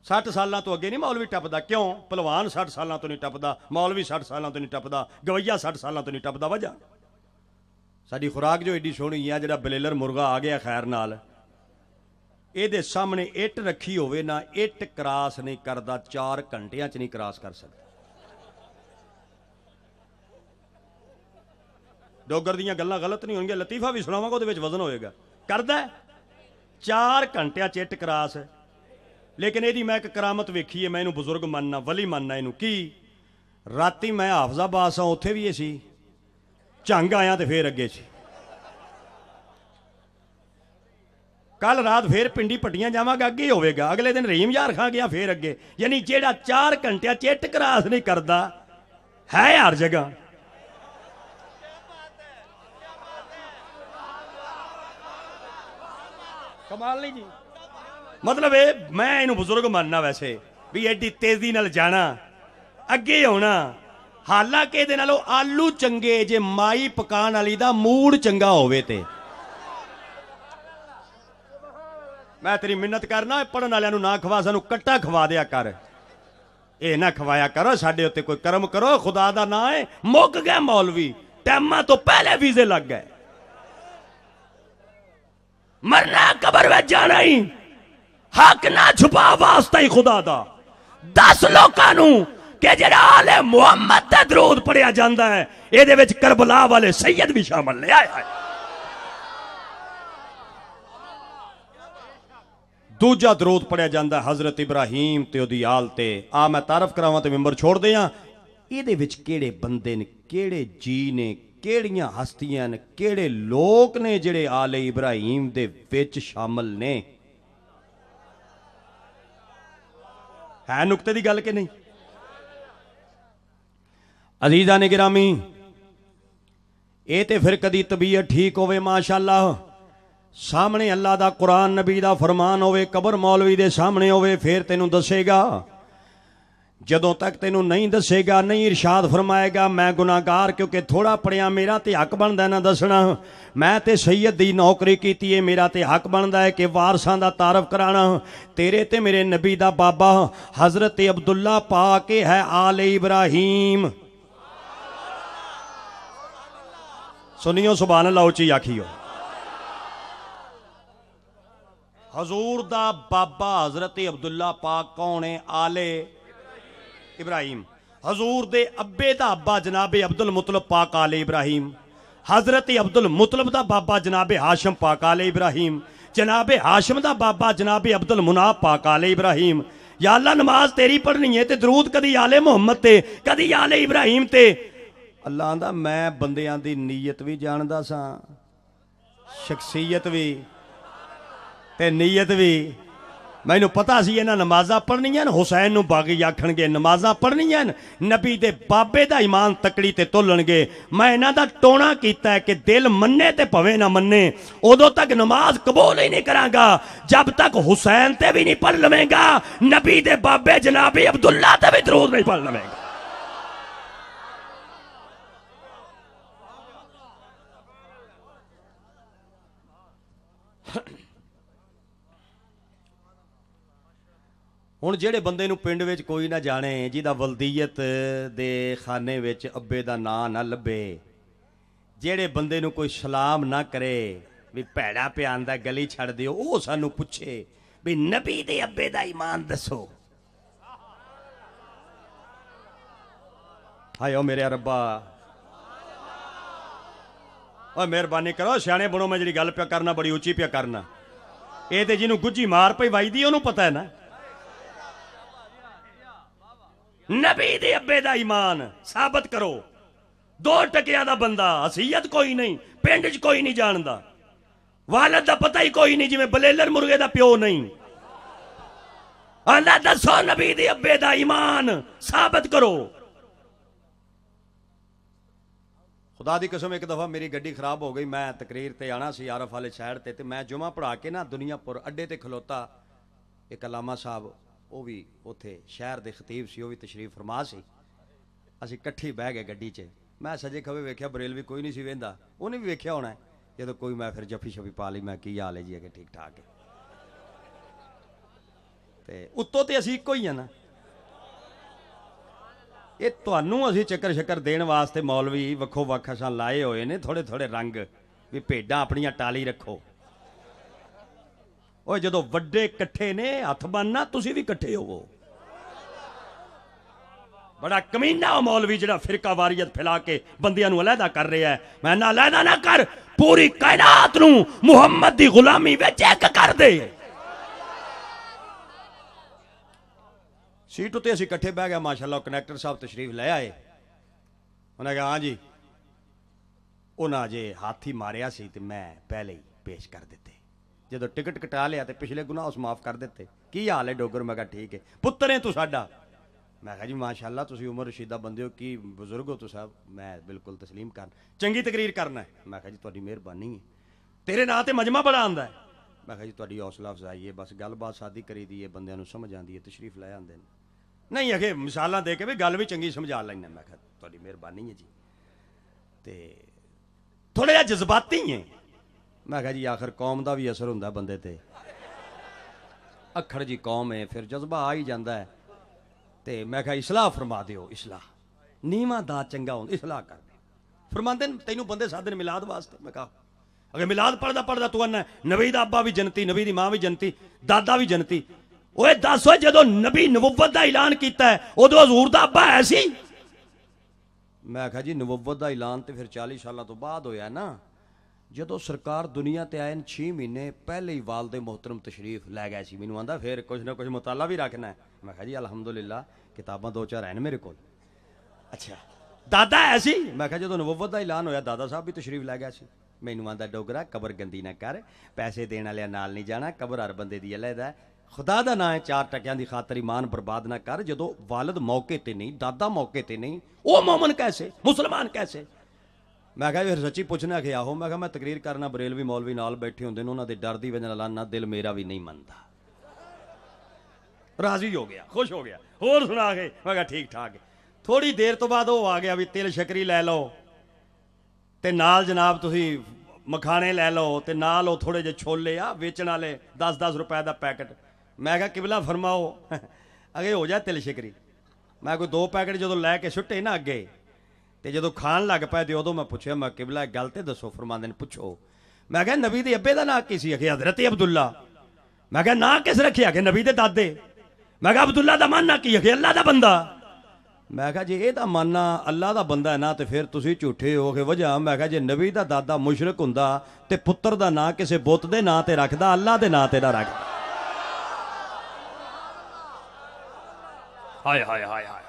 60 साल तो अगे नहीं मौलवी टपदा। क्यों? पहलवान 60 साल तो नहीं टपदा, मौलवी 60 साल तो नहीं टपदा, गवैया 60 साल तो नहीं टपदा। वजह साडी खुराक जो एडी सोहनी है, जिहड़ा बलेलर मुर्गा आ गया खैर नाल, ਇਹਦੇ सामने इट रखी होवे ना, इट क्रॉस नहीं करता, 4 घंटियां च नहीं क्रॉस कर सकता। ਡੋਗਰ ਦੀਆਂ ਗੱਲਾਂ ਗਲਤ ਨਹੀਂ ਹੋਣਗੀਆਂ, ਲਤੀਫਾ ਵੀ ਸੁਣਾਵਾਂਗਾ, ਉਹਦੇ ਵਿੱਚ ਵਜ਼ਨ ਹੋਏਗਾ। ਕਰਦਾ 4 ਘੰਟਿਆਂ 'ਚ ਇੱਟ ਕਰਾਸ। ਲੇਕਿਨ ਇਹਦੀ ਮੈਂ ਇੱਕ ਕਰਾਮਤ ਵੇਖੀ ਹੈ, ਮੈਂ ਇਹਨੂੰ ਬਜ਼ੁਰਗ ਮੰਨਣਾ, ਵਲੀ ਮੰਨਣਾ ਇਹਨੂੰ। ਕੀ ਰਾਤੀ ਮੈਂ ਹਾਫਜ਼ਾਬਾਦ ਸਾਂ, ਉੱਥੇ ਵੀ ਇਹ ਸੀ, ਝੰਗ ਆਇਆ ਤੇ ਫੇਰ ਅੱਗੇ ਸੀ। ਕੱਲ ਰਾਤ ਫੇਰ ਪਿੰਡੀ ਪੱਟੀਆਂ ਜਾਵਾਂਗਾ, ਅੱਗੇ ਹੋਵੇਗਾ। ਅਗਲੇ ਦਿਨ ਰਹੀਮ ਯਾਰ ਖਾਂ ਗਿਆ, ਫੇਰ ਅੱਗੇ। ਯਾਨੀ ਜਿਹੜਾ 4 ਘੰਟਿਆਂ 'ਚ ਇੱਟ ਕਰਾਸ ਨਹੀਂ ਕਰਦਾ ਹੈ ਹਰ ਜਗ੍ਹਾ। ਕਮਾਲ ਨਹੀਂ ਜੀ। ਮਤਲਬ ਇਹ ਮੈਂ ਇਹਨੂੰ ਬਜ਼ੁਰਗ ਮੰਨਣਾ ਵੈਸੇ, ਵੀ ਐਡੀ ਤੇਜ਼ੀ ਨਾਲ ਜਾਣਾ, ਅੱਗੇ ਆਉਣਾ। ਹਾਲਾਂਕਿ ਇਹਦੇ ਨਾਲੋਂ ਆਲੂ ਚੰਗੇ ਜੇ ਮਾਈ ਪਕਾਉਣ ਵਾਲੀ ਦਾ ਮੂਡ ਚੰਗਾ ਹੋਵੇ ਤੇ। ਮੈਂ ਤੇਰੀ ਮਿੰਨਤ ਕਰਨਾ, ਪੜਨ ਵਾਲਿਆਂ ਨੂੰ ਨਾ ਖਵਾ, ਸਾਨੂੰ ਕੱਟਾ ਖਵਾ ਦਿਆ ਕਰ। ਇਹ ਨਾ ਖਵਾਇਆ ਕਰੋ, ਸਾਡੇ ਉੱਤੇ ਕੋਈ ਕਰਮ ਕਰੋ, ਖੁਦਾ ਦਾ ਨਾਂ ਹੈ। ਮੁੱਕ ਗਏ ਮੌਲਵੀ, ਟਾਈਮਾਂ ਤੋਂ ਪਹਿਲੇ ਵੀਜ਼ੇ ਲੱਗ ਗਏ। ਮਰਨਾ ਕਬਰ ਵਿੱਚ ਜਾਣਾ ਹੀ, ਹੱਕ ਨਾ ਛੁਪਾ, ਵਾਸਤਾ ਹੀ ਖੁਦਾ ਦਾ। 10 ਲੋਕਾਂ ਨੂੰ ਕਿ ਜਿਹੜਾ ਆਲੇ ਮੁਹੰਮਦ ਤੇ ਦਰੂਦ ਪੜਿਆ ਜਾਂਦਾ ਹੈ, ਇਹਦੇ ਵਿੱਚ ਕਰਬਲਾ ਵਾਲੇ ਸੈयद ਵੀ ਸ਼ਾਮਲ ਨੇ। ਆਏ ਹਾਏ। ਦੂਜਾ ਦਰੂਦ ਪੜਿਆ ਜਾਂਦਾ ਹਜ਼ਰਤ ਇਬਰਾਹੀਮ ਤੇ ਉਹਦੀ ਆਲ ਤੇ। ਆ ਮੈਂ ਤਾਰਫ ਕਰਾਵਾਂ ਤੇ ਮੈਂਬਰ ਛੋੜਦੇ ਆ। ਇਹਦੇ ਵਿੱਚ ਕਿਹੜੇ ਬੰਦੇ ਨੇ, ਕਿਹੜੇ ਜੀ ਨੇ, ਕਿਹੜੀਆਂ ਹਸਤੀਆਂ ਨੇ, ਕਿਹੜੇ ਲੋਕ ਨੇ ਜਿਹੜੇ ਆਲੇ ਇਬਰਾਹੀਮ ਦੇ ਵਿੱਚ ਸ਼ਾਮਲ ਨੇ? ਹੈ ਨੁਕਤੇ ਦੀ ਗੱਲ ਕਿ ਨਹੀਂ? ਅਜ਼ੀਜ਼ਾਂ ਨੇ ਗਿਰਾਮੀ, ਇਹ ਤੇ ਫਿਰ ਕਦੀ ਤਬੀਅਤ ਠੀਕ ਹੋਵੇ ਮਾਸ਼ਾਅੱਲਾ, ਸਾਹਮਣੇ ਅੱਲਾ ਦਾ ਕੁਰਾਨ ਨਬੀ ਦਾ ਫਰਮਾਨ ਹੋਵੇ, ਕਬਰ ਮੌਲਵੀ ਦੇ ਸਾਹਮਣੇ ਹੋਵੇ, ਫਿਰ ਤੈਨੂੰ ਦੱਸੇਗਾ। ਜਦੋਂ ਤੱਕ ਤੈਨੂੰ ਨਹੀਂ ਦੱਸੇਗਾ, ਨਹੀਂ ਇਰਸ਼ਾਦ ਫਰਮਾਏਗਾ ਮੈਂ ਗੁਨਾਹਗਾਰ ਕਿਉਂਕਿ ਥੋੜਾ ਪੜਿਆ, ਮੇਰਾ ਤੇ ਹੱਕ ਬਣਦਾ ਨਾ ਦੱਸਣਾ। ਮੈਂ ਤੇ ਸੈयद ਦੀ ਨੌਕਰੀ ਕੀਤੀ ਹੈ, ਮੇਰਾ ਤੇ ਹੱਕ ਬਣਦਾ ਹੈ ਕਿ ਵਾਰਸਾਂ ਦਾ ਤਾਰਫ ਕਰਾਣਾ। ਤੇਰੇ ਤੇ ਮੇਰੇ ਨਬੀ ਦਾ ਬਾਬਾ ਹਜ਼ਰਤ ਅਬਦੁੱਲਾ ਪਾਕ ਹੈ ਆਲੇ ਇਬਰਾਹੀਮ। ਸੁਣਿਓ ਸੁਭਾਨ ਅੱਲਾਹ, ਉੱਚੀ ਆਖੀਓ। ਹਜ਼ੂਰ ਦਾ ਬਾਬਾ ਹਜ਼ਰਤ ਅਬਦੁੱਲਾ ਪਾਕ ਕੌਣ ਹੈ? ਆਲੇ ਇਬਰਾਹੀਮ। ਹਜ਼ੂਰ ਦੇ ਅੱਬੇ ਦਾ ਅੱਬਾ ਜਨਾਬ ਅਬਦੁਲ ਮੁਤਲਬ ਪਾਕ ਆਲੇ ਇਬਰਾਹੀਮ। हजरत अब्दुल मुतलब दा बाबा जनाबे हाशम पाक आले इब्राहिम, जनाबे हाशम दा बाबा जनाबे अब्दुल मुनाब पाक आले इब्राहिम। या अल्लाह नमाज तेरी पढ़नी है ते दरूद कदी आले मोहम्मद ते कदी आले इब्राहिम ते। अल्लाह आंदा मैं बंदियां दी नीयत भी जानदा सा, शख्सियत भी ते नीयत भी। मैनू पता सी इन्हां नमाज़ां पढ़नियां, हुसैन नूं बागी आखणगे नमाज़ां पढ़नियां, नबी दे बाबे दा ईमान तकड़ी ते तोलणगे। मैं इन्हां दा टोणा कीता है कि दिल मन्ने ते भवे ना मन्ने, उदों तक नमाज कबूल ही नहीं करांगा जब तक हुसैन ते भी नहीं पढ़ लवेंगा, नबी दे बाबे जनाबी अब्दुल्ला ते भी दरूद नहीं पढ़ लवेंगा। ਹੁਣ ਜਿਹੜੇ ਬੰਦੇ ਨੂੰ ਪਿੰਡ ਵਿੱਚ ਕੋਈ ਨਾ ਜਾਣੇ, ਜਿਹਦਾ ਵਲਦੀਅਤ ਦੇ ਖਾਨੇ ਵਿੱਚ ਅੱਬੇ ਦਾ ਨਾਂ ਨਾ ਲੱਭੇ, ਜਿਹੜੇ ਬੰਦੇ ਨੂੰ ਕੋਈ ਸਲਾਮ ਨਾ ਕਰੇ ਵੀ ਭੈੜਾ ਪਿਆਨ ਦਾ ਗਲੀ ਛੱਡ ਦਿਓ, ਉਹ ਸਾਨੂੰ ਪੁੱਛੇ ਵੀ ਨਬੀ ਦੇ ਅੱਬੇ ਦਾ ਈਮਾਨ ਦੱਸੋ। ਹਾਏ ਓ ਮੇਰੇ ਰੱਬਾ, ਓਏ ਮਿਹਰਬਾਨੀ ਕਰੋ, ਸਿਆਣੇ ਬਣੋ। ਮੈਂ ਜਿਹੜੀ ਗੱਲ ਪਿਆ ਕਰਨਾ ਬੜੀ ਉੱਚੀ ਪਿਆ ਕਰਨਾ। ਇਹ ਤੇ ਜਿਹਨੂੰ ਗੁੱਜੀ ਮਾਰ ਪਈ ਵੱਜਦੀ ਉਹਨੂੰ ਪਤਾ ਹੈ ਨਾ। नबी दे अब्बे दा ईमान साबित करो। 2 टकिया दा बंदा, हसीयत कोई नहीं, पिंड च कोई नहीं जानदा, वालद दा पता ही कोई नहीं, जिवें बलेलर मुर्गे दा प्यो नहीं। अल्लाह दसो नबी दे अब्बे दा ईमान साबित करो। खुदा दी कसम एक दफा मेरी गड्डी खराब हो गई, मैं तकरीर ते आना सी आरफ वाले शहर ते मैं जुमा पढ़ा के ना दुनियापुर अड्डे ते खलोता, एक अलामा साहब ਉਹ ਵੀ ਉੱਥੇ ਸ਼ਹਿਰ ਦੇ ਖਤੀਬ ਸੀ, ਉਹ ਵੀ ਤਸ਼ਰੀਫ ਫਰਮਾ ਸੀ। ਅਸੀਂ ਇਕੱਠੇ ਬਹਿ ਗਏ ਗੱਡੀ 'ਚ। ਮੈਂ ਸਜੇ ਖਵੇ ਵੇਖਿਆ, ਬਰੇਲਵੀ ਕੋਈ ਨਹੀਂ ਸੀ ਵੇਂਦਾ, ਉਹਨੇ ਵੀ ਵੇਖਿਆ ਹੋਣਾ। ਜਦੋਂ ਕੋਈ ਮੈਂ ਫਿਰ ਜੱਫੀ ਸ਼ਫੀ ਪਾ ਲਈ, ਮੈਂ ਕੀ ਹਾਲ ਹੈ ਜੀ, ਕਿ ਠੀਕ ਠਾਕ ਹੈ। ਤੇ ਉੱਤੋਂ ਤੇ ਅਸੀਂ ਇੱਕੋ ਹੀ ਆ ਨਾ। ਇਹ ਤੁਹਾਨੂੰ ਅਸੀਂ ਚੱਕਰ ਸ਼ੱਕਰ ਦੇਣ ਵਾਸਤੇ ਮੌਲਵੀ ਵੱਖੋ ਵੱਖ ਅਸਾਂ ਲਾਏ ਹੋਏ ਨੇ, ਥੋੜੇ ਥੋੜੇ ਰੰਗ, ਵੀ ਭੇਡਾਂ ਆਪਣੀਆਂ ਟਾਲੀ ਰੱਖੋ। ਉਹ ਜਦੋਂ ਵੱਡੇ ਇਕੱਠੇ ਨੇ ਹੱਥ ਬੰਨਣਾ, ਤੁਸੀਂ ਵੀ ਇਕੱਠੇ ਹੋਵੋ। बड़ा कमीना वो मौलवी जिहड़ा फिरका वारियत फैला के बंदियां नूं अलहदा कर रहा है। मैं ना अलहदा ना कर, पूरी कायनात नूं मुहम्मद दी गुलामी विच एक कर दे। सीट उत्ते असीं इकट्ठे बह गए, माशाअल्लाह कनैक्टर साहब तशरीफ ले आए। उन्हें कहा हाँ जी, उन्हें जे हाथी मारिया सी ते मैं पहले ही पेश कर दिते। जो टिकट कटा लिया तो पिछले गुनाह उस माफ कर दिते। की हाल है डोगर? मैं कहा ठीक है। पुत्र है तू साडा? मैं कहा जी माशाअल्लाह तुसीं उमर रशीदा बंदे हो, की बुजुर्ग हो तुसा। मैं बिल्कुल तस्लीम कर, चंगी तकरीर करना है। मैं कहा जी तुहाडी मेहरबानी है, तेरे नां ते मजमा बड़ा आंदा है। मैं कहा जी तुहाडी हौसला अफजाई है, बस गलबात सादी करी दी है, बंदियां नूं समझ आंदी है, तशरीफ ले आंदे ने। नहीं अगे मिसालां दे के भी गल भी चंगी समझा लैंदा। मैं कहा तुहाडी मेहरबानी है जी, ते थोड़ा जिहा जज्बाती है। मैं कहा जी आखिर कौम का भी असर हुंदा बंदे ते, अखड़ जी कौम है, फिर जज्बा आ ही जाता है। ते मैं कहा इसलाह फरमा दिओ, इसलाह नीवा दा चंगा हो, इसलाह कर फरमाते तेनों बंदे साधन मिलाद वास्ते। मैं कहा अगर मिलाद पढ़दा पढ़दा तू आना नबी दा अब्बा भी जनती, नबी दी मां भी जनती, दादा भी जनती। ओए दस ओए जदों नबी नबुव्वत दा ऐलान कीता है उदों हजूर दा अब्बा है सी? मैं कहा जी नबुव्वत दा ऐलान तो फिर 40 साल तो बाद होया ना, जदों सरकार दुनिया ते आए 6 महीने पहले ही वालदे मोहतरम तशरीफ लै गए सी। मैनूं आंदा फिर कुछ ना कुछ मुताला भी रखना है। मैं कहा जी अलहमदुलिल्लाह किताबां 2-4 हैं मेरे कोल। अच्छा दादा है सी? मैं कहा जदों नबुव्वत दा ऐलान होया दादा साहब भी तशरीफ लै गए सी। मैनूं आंदा डोगरा कबर गंदी ना कर, पैसे देने वाले नाल नहीं जाना, कबर हर बंदे दी अलहदा है, खुदा दा नाम है, 4 टकियां दी खातर ईमान बर्बाद ना कर। जदों वालद मौके ते नहीं, दादा मौके ते नहीं, वो मोमन कैसे, मुसलमान कैसे? मैं कहा फिर सच्ची पूछना कि आहो? मैं कहा मैं तकरीर करना, बरेलवी मौलवी नाल बैठे होंदे ने, उन्हां दे डर दी वजह नाल ना दिल मेरा भी नहीं मनदा। राजी हो गया, खुश हो गया, होर सुना के। मैं कहा ठीक ठाक है। थोड़ी देर तो बाद वो आ गया भी तिल शकरी लै लो ते नाल जनाब तुसी मखाने लै लो ते नाल वो थोड़े जे छोले आ वेचण वाले 10-10 रुपए का पैकेट। मैं कहा किबला फरमाओ अगे हो जाए तिल शकरी। मैं कोई 2 पैकेट जो लैके सुट्टे ना अगे तो जो खान लग पाए तो उदों मैं पूछा, मैं किबला गल तो दसो? फरमांदे ने पुछो। मैं कहा नबी दे अब्बे का नाम की सी? आखे हजरत अब्दुल्ला। मैं कहा ना किस रखे? आखे नबी दे दादे। मैं कहा अब्दुल्ला दा मानना की? आखे अल्लाह दा बंदा। मैं कहा जे एदा मानना अल्लाह दा बंदा है ना तो फिर तुसी झूठे हो। के वजह? मैं कहा जे नबी दा दादा मुशरक हुंदा ते पुत्र दा नाम किसी बुत दे नां ते रखदा, अल्लाह दे नां ते ना रखदा। हाय हाय हाय हाय,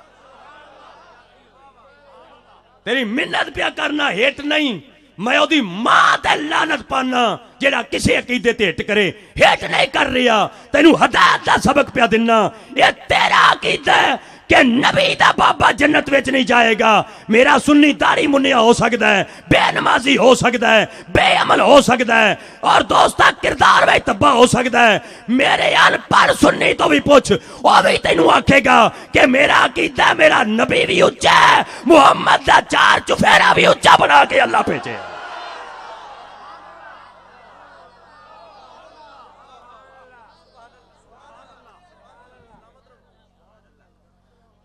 तेरी मिन्नत पिया करना हेट नहीं, मैं ओदी मां ते लानत पाना जेड़ा किसी अकीदे ते हिट करे। हेट नहीं कर रहा, तेनू हदायत दा सबक पिया दिना। ये तेरा अकीदा है कि नबी दा बाबा जन्नत विच नहीं जाएगा। मेरा सुन्नी दाढ़ी मुन्निया हो सकता है, बेनमाजी हो सकता है, बेअमल हो सकता है, और दोस्ता किरदार में तब्बा हो सकता है। मेरे अनपढ़ सुन्नी तो भी पूछ, वो भी तेनू आखेगा कि मेरा अकीदा, मेरा नबी भी उच्चा है, मुहम्मद दा 4 चुफेरा भी उच्चा बना के अल्लाह भेजे।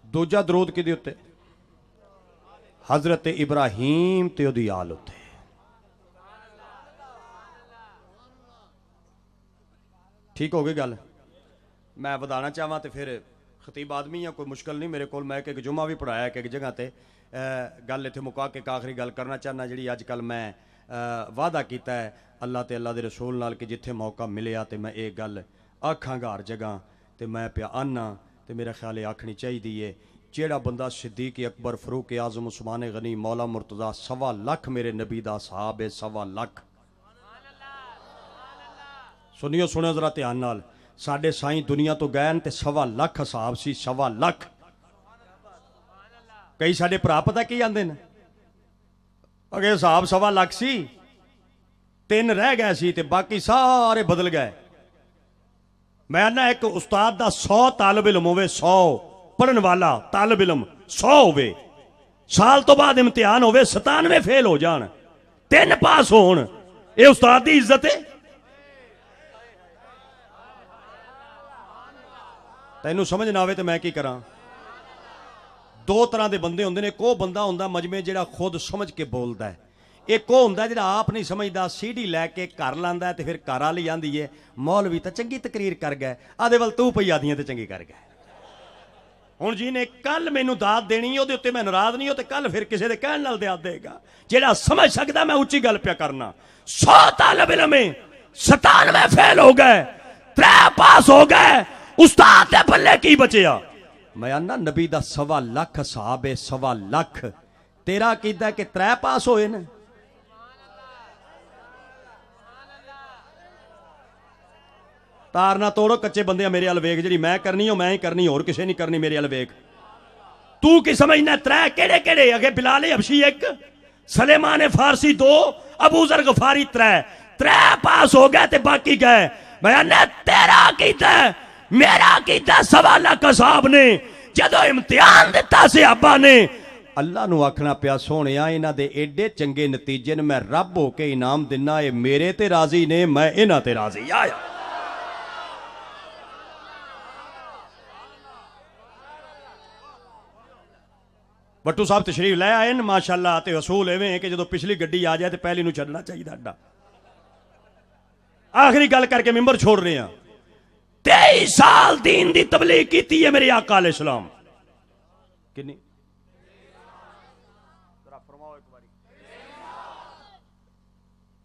दूजा दरूद किहदे उत्ते? हजरत इब्राहीम ते उहदी आल उत्ते। ठीक हो गई गल? मैं वधाना चाहवां तो फिर खतीब आदमी है, कोई मुश्किल नहीं मेरे को। मैं एक जुमा भी पढ़ाया एक जगह ते। गल इत्थे मुका के आखिरी गल करना चाहना जी अजकल मैं वादा किया है अल्लाह ते अल्लाह दे रसूल नाल कि जिथे मौका मिलिया तो मैं ये गल आखांगा हर जगह, तो मैं पिया आना तो मेरा ख्याल है आखनी चाहिए है। जेड़ा बंदा सिद्दीक अकबर, फरूक आजम, उस्मान गनी, मौला मुर्तजा 1.25 लाख मेरे नबी दा साहब है, 1.25 लाख। सुनियो सुनियो जरा ध्यान नाल, साडे साईं दुनिया तो गए ते 1.25 लाख हिसाब सी, 1.25 लाख। कई साडे भरा पता की आंदे ने, अगे हिसाब 1.25 लाख सी, 3 रह गए सी ते बाकी सारे बदल गए। मैं ना एक उस्ताद दा 100 तालब इलम होवे, 100 पढ़न वाला तालब इलम 100 होवे, साल तो बाद इम्तिहान होवे 97 फेल हो जान, 3 पास होन, ये उस्ताद दी इज्जत है? तैनू समझ ना आवे तो मैं की करा? 2 तरह के बंदे होंदे ने। एक वो बंदा होंदा मजमे जिहड़ा खुद समझ के बोलदा है, एक वो होंदा जिहड़ा आप नहीं समझदा, सीढ़ी लैके घर लांदा है ते फिर घर वाली आंदी है मौलवी तो चंगी तकरीर कर गए, आदे वल तू पई आदियां ते चंगी कर गए। ਹੁਣ ਜੀ ਨੇ ਕੱਲ ਮੈਨੂੰ ਦਾਤ ਦੇਣੀ, ਉਹਦੇ ਉੱਤੇ ਮੈਂ ਨਾਰਾਜ਼ ਨਹੀਂ, ਉਹ ਤੇ ਕੱਲ ਫਿਰ ਕਿਸੇ ਦੇ ਕਹਿਣ ਨਾਲ ਦਾਤ ਦੇਗਾ। ਜਿਹੜਾ ਸਮਝ ਸਕਦਾ, ਮੈਂ ਉੱਚੀ ਗੱਲ ਪਿਆ ਕਰਨਾ। 100 ਤਾਲਿਬ ਇਲਮ 97 ਫੇਲ ਹੋ ਗਏ, 3 ਪਾਸ ਹੋ ਗਏ, ਉਸਤਾਦ ਦੇ ਪੱਲੇ ਕੀ ਬਚਿਆ? ਮੈਂ ਆਨਾ ਨਬੀ ਦਾ 1.25 ਲੱਖ ਸਾਹਬ ਹੈ, 1.25 ਲੱਖ। ਤੇਰਾ ਕਿਦਾਂ ਕਿ 3 ਪਾਸ ਹੋਏ ਨੇ? ਤਾਰ ਨਾ ਤੋੜੋ ਕੱਚੇ ਬੰਦੇ ਮੇਰੇ ਵੱਲ ਵੇਖ, ਜਿਹੜੀ ਮੈਂ ਕਰਨੀ ਉਹ ਮੈਂ ਹੀ ਕਰਨੀ, ਹੋਰ ਕਿਸੇ ਨਹੀਂ ਕਰਨੀ। ਮੇਰੇ ਵੱਲ ਵੇਖ, ਤੂੰ ਕੀ ਸਮਝਣਾ? 3 ਕਿਹੜੇ ਕਿਹੜੇ? ਅਗੇ ਬਿਲਾਲ ਹਬਸ਼ੀ 1, सलेमान फारसी 2, अबू जर गफारी 3 पास हो गए ते बाकी गए। मैं तेरा कीता मेरा कीता 1.25 लाख साहब ने जदों इम्तिहान दिता सहाबा ने अल्लाह नू आखना पिया सोहणिया इन्हां दे एडे चंगे नतीजे ने मैं रब हो के इनाम दिना, ये मेरे ते राजी ने, मैं इन्हां ते राजी आया। बट्टू साहब तशरीफ लै आए न माशाअल्लाह। ते असूल इवें कि जो पिछली गड्डी आ जाए तो पहली नू छड्डना चाहिए अड्डा। आखिरी गल करके मिंबर छोड़ रहे हैं। 23 साल दीन दी तबलीग की है मेरे आका अलैहिस्सलाम। कितनी?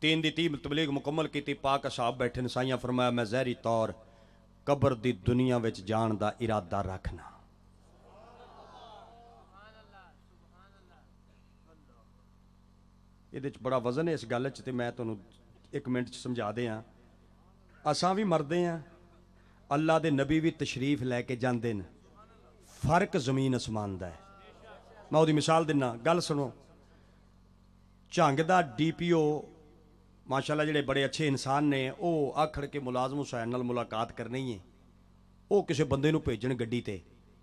तीन दी 30 तबलीग मुकम्मल की। पाक साहब बैठे ने, साइयां फरमाया मैं जहरी तौर कबर दी दुनिया विच जान दा इरादा रखना। ये बड़ा वजन है इस गल च, मैं तुहानूं 1 मिनट च समझा दियां। असां भी मरदे हां, अल्लाह दे नबी भी तशरीफ लैके जांदे न, फर्क जमीन आसमान दा है। मैं उहदी मिसाल दिना, गल सुनो। झंग दा DPO माशाअल्लाह जिहड़े बड़े अच्छे इंसान ने, वो आखड़ के मुलाजम हुसैन नाल मुलाकात करनी है, वो किसी बंदे नूं भेजण गड्डी ते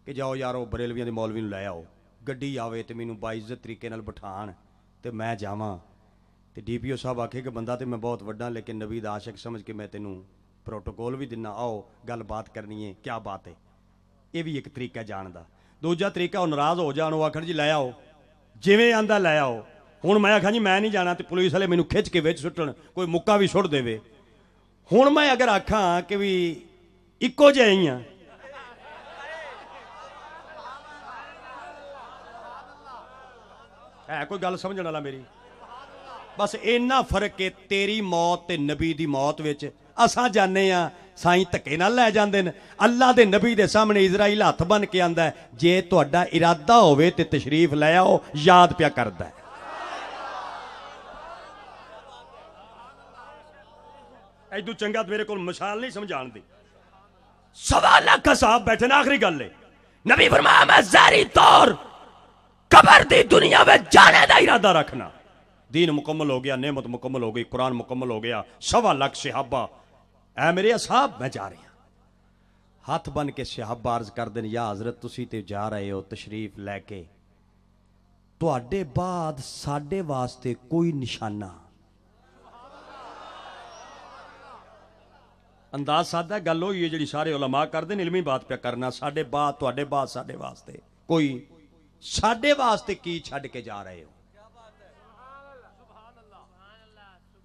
कि जाओ यार वो बरेलवियां दे मौलवी नूं लै आओ। गड्डी आवे ते मैनूं बाइज्जत तरीके नाल बिठाण ते मैं जावां ते DPO साहब आखे कि बंदा तो मैं बहुत वड्डा, लेकिन नबी दा आशिक समझ के मैं तेनूं प्रोटोकॉल भी दिना, आओ गल बात करनी है। क्या बात है? ये भी एक तरीका जाण दा। दूजा तरीका वो नाराज़ हो जाण, वो आखण जी लै आओ, जिवें आंदा लै आओ। हुण मैं आखां जी मैं नहीं जाना तो पुलिस वाले मैनूं खिच के विच सुट्टण, कोई मुक्का भी सुट देवे। हुण मैं अगर आखां कि भी इक्को जिहा ही आ, है कोई गल समझण वाला मेरी? बस इन्ना फर्क है, तेरी मौत ते नबी दी मौत विच असां जाने आ, साईं धक्के नाल लै जांदे न। अल्लाह दे नबी दे सामने इजराइल हत्थ बन के आंदा है, जे तुहाडा इरादा होवे ते तशरीफ लै आओ, याद पिया करदा है। ऐदू चंगा मेरे को मिसाल नहीं समझाण दी। 1.25 लाख साहब बैठे ना। आखिरी गल है, नबी फरमाया मैं ज़ाहिरी तौर कबर दी दुनिया में जाने का इरादा रखना। दीन मुकम्मल हो गया, नेमत मुकम्मल हो गई, कुरान मुकम्मल हो गया, 1.25 लाख सहाबा ऐ मेरे साहब मैं जा रहा। हाथ बन के सहाबा अर्ज कर देन, या हजरत तुसी ते जा रहे हो तशरीफ लैके, तुहाडे बाद साडे वास्ते कोई निशाना। अंदाज सादा गल होई है जिहड़ी सारे उलमा करदे ने, इलमी बात पे करना। साडे बाद तुहाडे बाद साडे वास्ते कोई, साडे वास्ते की छड्ड के जा रहे हो?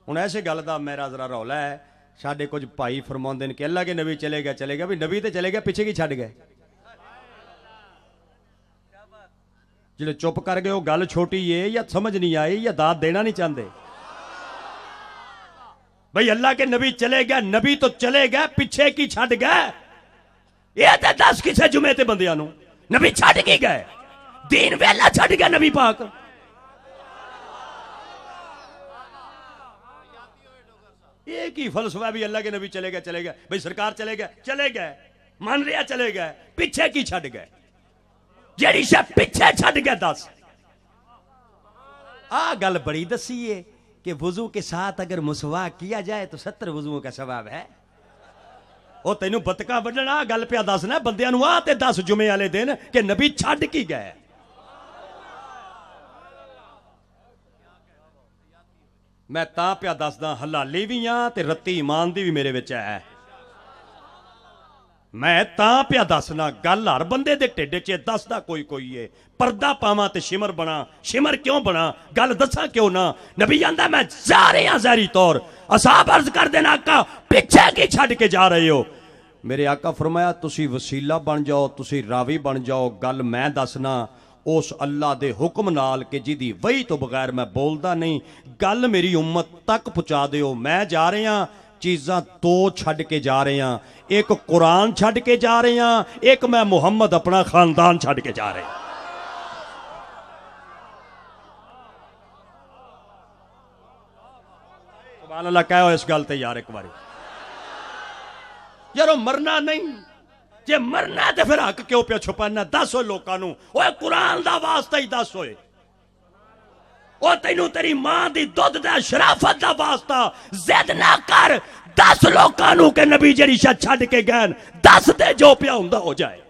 हुण ऐसे गल दा मेरा जरा रौला है। साडे कुछ भाई फरमाउंदे ने कि अल्लाह के नबी चले गए, चले गए। भी नबी तो चले गए, पिछे की छड्ड गए? जिहड़े चुप कर गए वो गल छोटी है, या समझ नहीं आई, या दाद देना नहीं चाहते? भाई अल्लाह के नबी चले गए, नबी तो चले गए, पिछे की छड्ड गए? ये तो दस किसे जुमे ते बंदियां नूं नबी छड्ड के गए? दीन वेला छड्ड गया नबी पाक। एक ही फलसफा भी अल्लाह के नबी चले गए, चले गए। भाई सरकार चले गए, चले गए, मान रहा चले गए, पिछे की छड्ड गए? जेड़ी शे पिछे छड्ड गए दस। आ गल बड़ी दसी है कि वुजू के साथ अगर मुसवा किया जाए तो 70 वुजुओं का सवाब है। वो तेनू बतका वड्ढना गल पिया दसना बंदियां नूं, आ ते 10 जुमे वाले दिन कि नबी छड्ड की गए। मैं तां पिया दसदा, हलाली भी हां ते रत्ती ईमान दी भी मेरे विच है। मैं तां पिया दसना, गल हर बंदे दे ढिड च दसदा कोई कोई है। पर्दा पावां ते शिमर बना, शिमर क्यों बना? गल दसा क्यों ना? नबी आंदा मैं जा रहा ज़ाहिरी तौर। असाब अर्ज कर देना आका पिछे की छड्ड के जा रहे हो? मेरे आका फरमाया तुसी वसीला बन जाओ, तुसी रावी बन जाओ। गल मैं दसना उस अल्लाह दे हुक्म नाल कि जिदी वही तो बगैर मैं बोलदा नहीं। गल मेरी उम्मत तक पहुंचा दिओ। मैं जा रहा चीज़ां दो छड़ के जा रहे हैं, एक कुरान छड़ के जा रहे हैं, एक मैं मुहम्मद अपना खानदान छड़ के जा रहे हैं। सुभान अल्लाह कहो इस गल ते यार एक बारी। यारो मरना नहीं, जे मरना है तो फिर हक क्यों पे छुपाना? दस हो लोगों नूं, ओए कुरान दा वास्ता ही दस होए। ओ तेनू तेरी मां दी दुध दा शराफत दा वास्ता जिद ना कर। दस लोगों नूं के नबी जेड़ी शा छड़ के गए, दस दे जो पिया हुंदा हो जाए।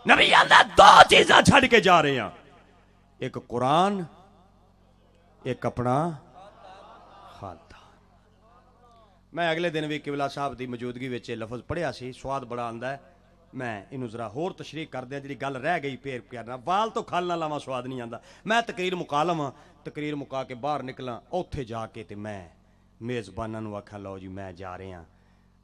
नबी आंदा दो चीजां छड़ के जा रहे हैं, एक कुरान, एक अपना खानदान। मैं अगले दिन भी किबला साहब की मौजूदगी में लफज पढ़िया सी, स्वाद बड़ा आंदा है। मैं इनू जरा होर तशरीह कर दिया, जी गल रह गई पेर करना, वाल तो खल ना लावा स्वाद नहीं आता। मैं तकरीर मुका लवां, तकरीर मुका के बाहर निकला, उत्थे जाके तो मैं मेज़बाना नूं आखां लो जी मैं जा रहा,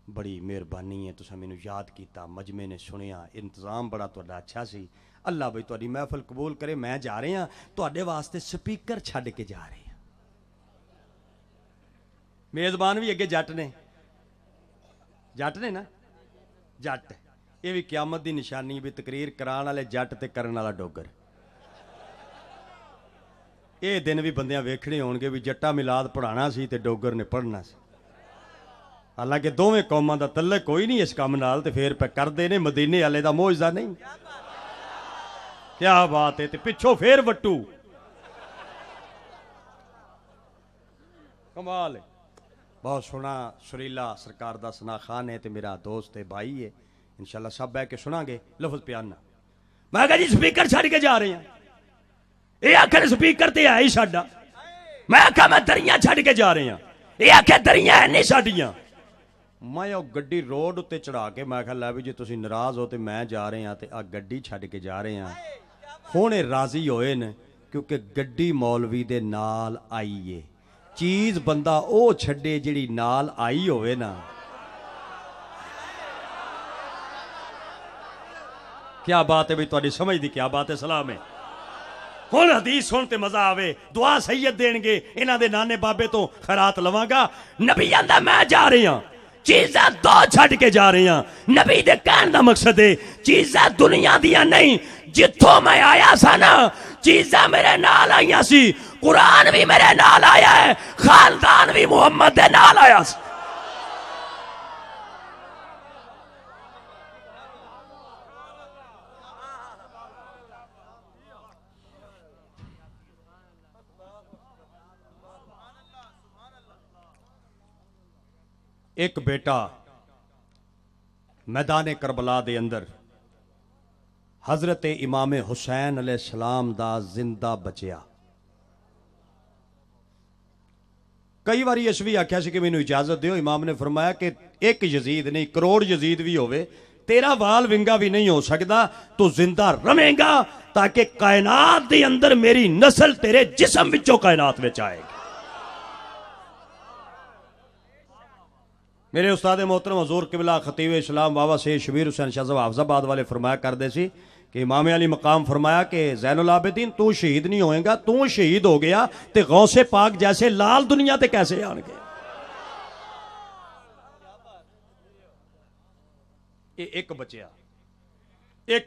बड़ी मेहरबानी है तुसां मैनूं याद किया, मजमे ने सुनिया, इंतजाम बड़ा तुहाडा अच्छा सी, अल्लाह बई तुहाडी महफिल कबूल करे। मैं जा रहा तुहाडे वास्ते स्पीकर छड्ड के जा रहे। मेज़बान भी अगे जट ने, जट ने ना, जट ये भी क्यामत की निशानी भी तकरीर कराने वाले जट ते करन वाला डोगर। ये दिन भी बंदियां वेखने होणगे भी जट्टा मिलाद पढ़ाना सी ते डोगर ने पढ़ना सी। हालांकि दोवें कौमां दा तल्लक कोई नहीं इस काम नाल, ते फिर पे करदे ने मदीने वाले दा मोजदा नहीं। क्या बात है, ते पिछों फिर वट्टू कमाल है। बहुत सोहना सुरीला सरकार दा सना खान है, ते मेरा दोस्त है, भाई है। इंशाल्लाह सब बह के सुनांगे। लफज प्याना मैं कहा जी स्पीकर छड़ के जा रहे हैं, ये आखिर स्पीकर ते है ही साडा। मैं आखा मैं दरियां छड़ के जा रहे हैं, ये आखे दरियां है नहीं साडियां। मैं वो गड्डी रोड उत्ते चढ़ा के मैं आखा लै भी जी तुसीं नाराज हो तो मैं जा रहे हैं, तो आ गड्डी छड़ के जा रहे हैं। हुण राजी होए न क्योंकि गड्डी मौलवी दे नाल आई है। चीज़ बंदा ओ छड्डे जिहड़ी नाल आई होवे ना। क्या बात है भाई, तुहाडी समझ दी क्या बात है। सलाम है। हुण हदीस सुन ते मजा आवे, दुआ सैयद देणगे, इन्हां दे नाने बाबे तो खैरात लवांगा। नबी आंदा मैं जा रही हां, चीज़ां दो छड्ड के जा रही हां। नबी दे कहण दा मकसद है चीज़ां दुनिया दियां नहीं, जिथों मैं आया सा ना चीज़ां मेरे नाल आईयां सी। कुरान भी मेरे नाल आया है, खानदान भी मुहम्मद दे नाल आया सी। एक बेटा मैदान करबला दे अंदर हजरत इमाम हुसैन अलैहिस्सलाम दा जिंदा बचिया। कई बार इस भी आख्या कि मैनू इजाजत दियो, इमाम ने फरमाया कि एक यजीद नहीं करोड़ यजीद भी होवे, तेरा वाल विंगा भी नहीं हो सकता, तू जिंदा रवेगा ताकि कायनात के अंदर मेरी नस्ल तेरे जिस्म विचों कायनात विच आएगी। मेरे उस्ताद मोहतरम हजूर किबला खतीब इस्लाम बाबा सैयद शबीर हुसैन शाह साहब हाफजाबाद वाले फरमाया करते सी कि इमाम अली मकाम फरमाया कि ज़ैनुल आबिदीन तू शहीद नहीं होएगा, तू शहीद हो गया तो गौसे पाक जैसे लाल दुनिया ते कैसे आएंगे। एक बचिया, एक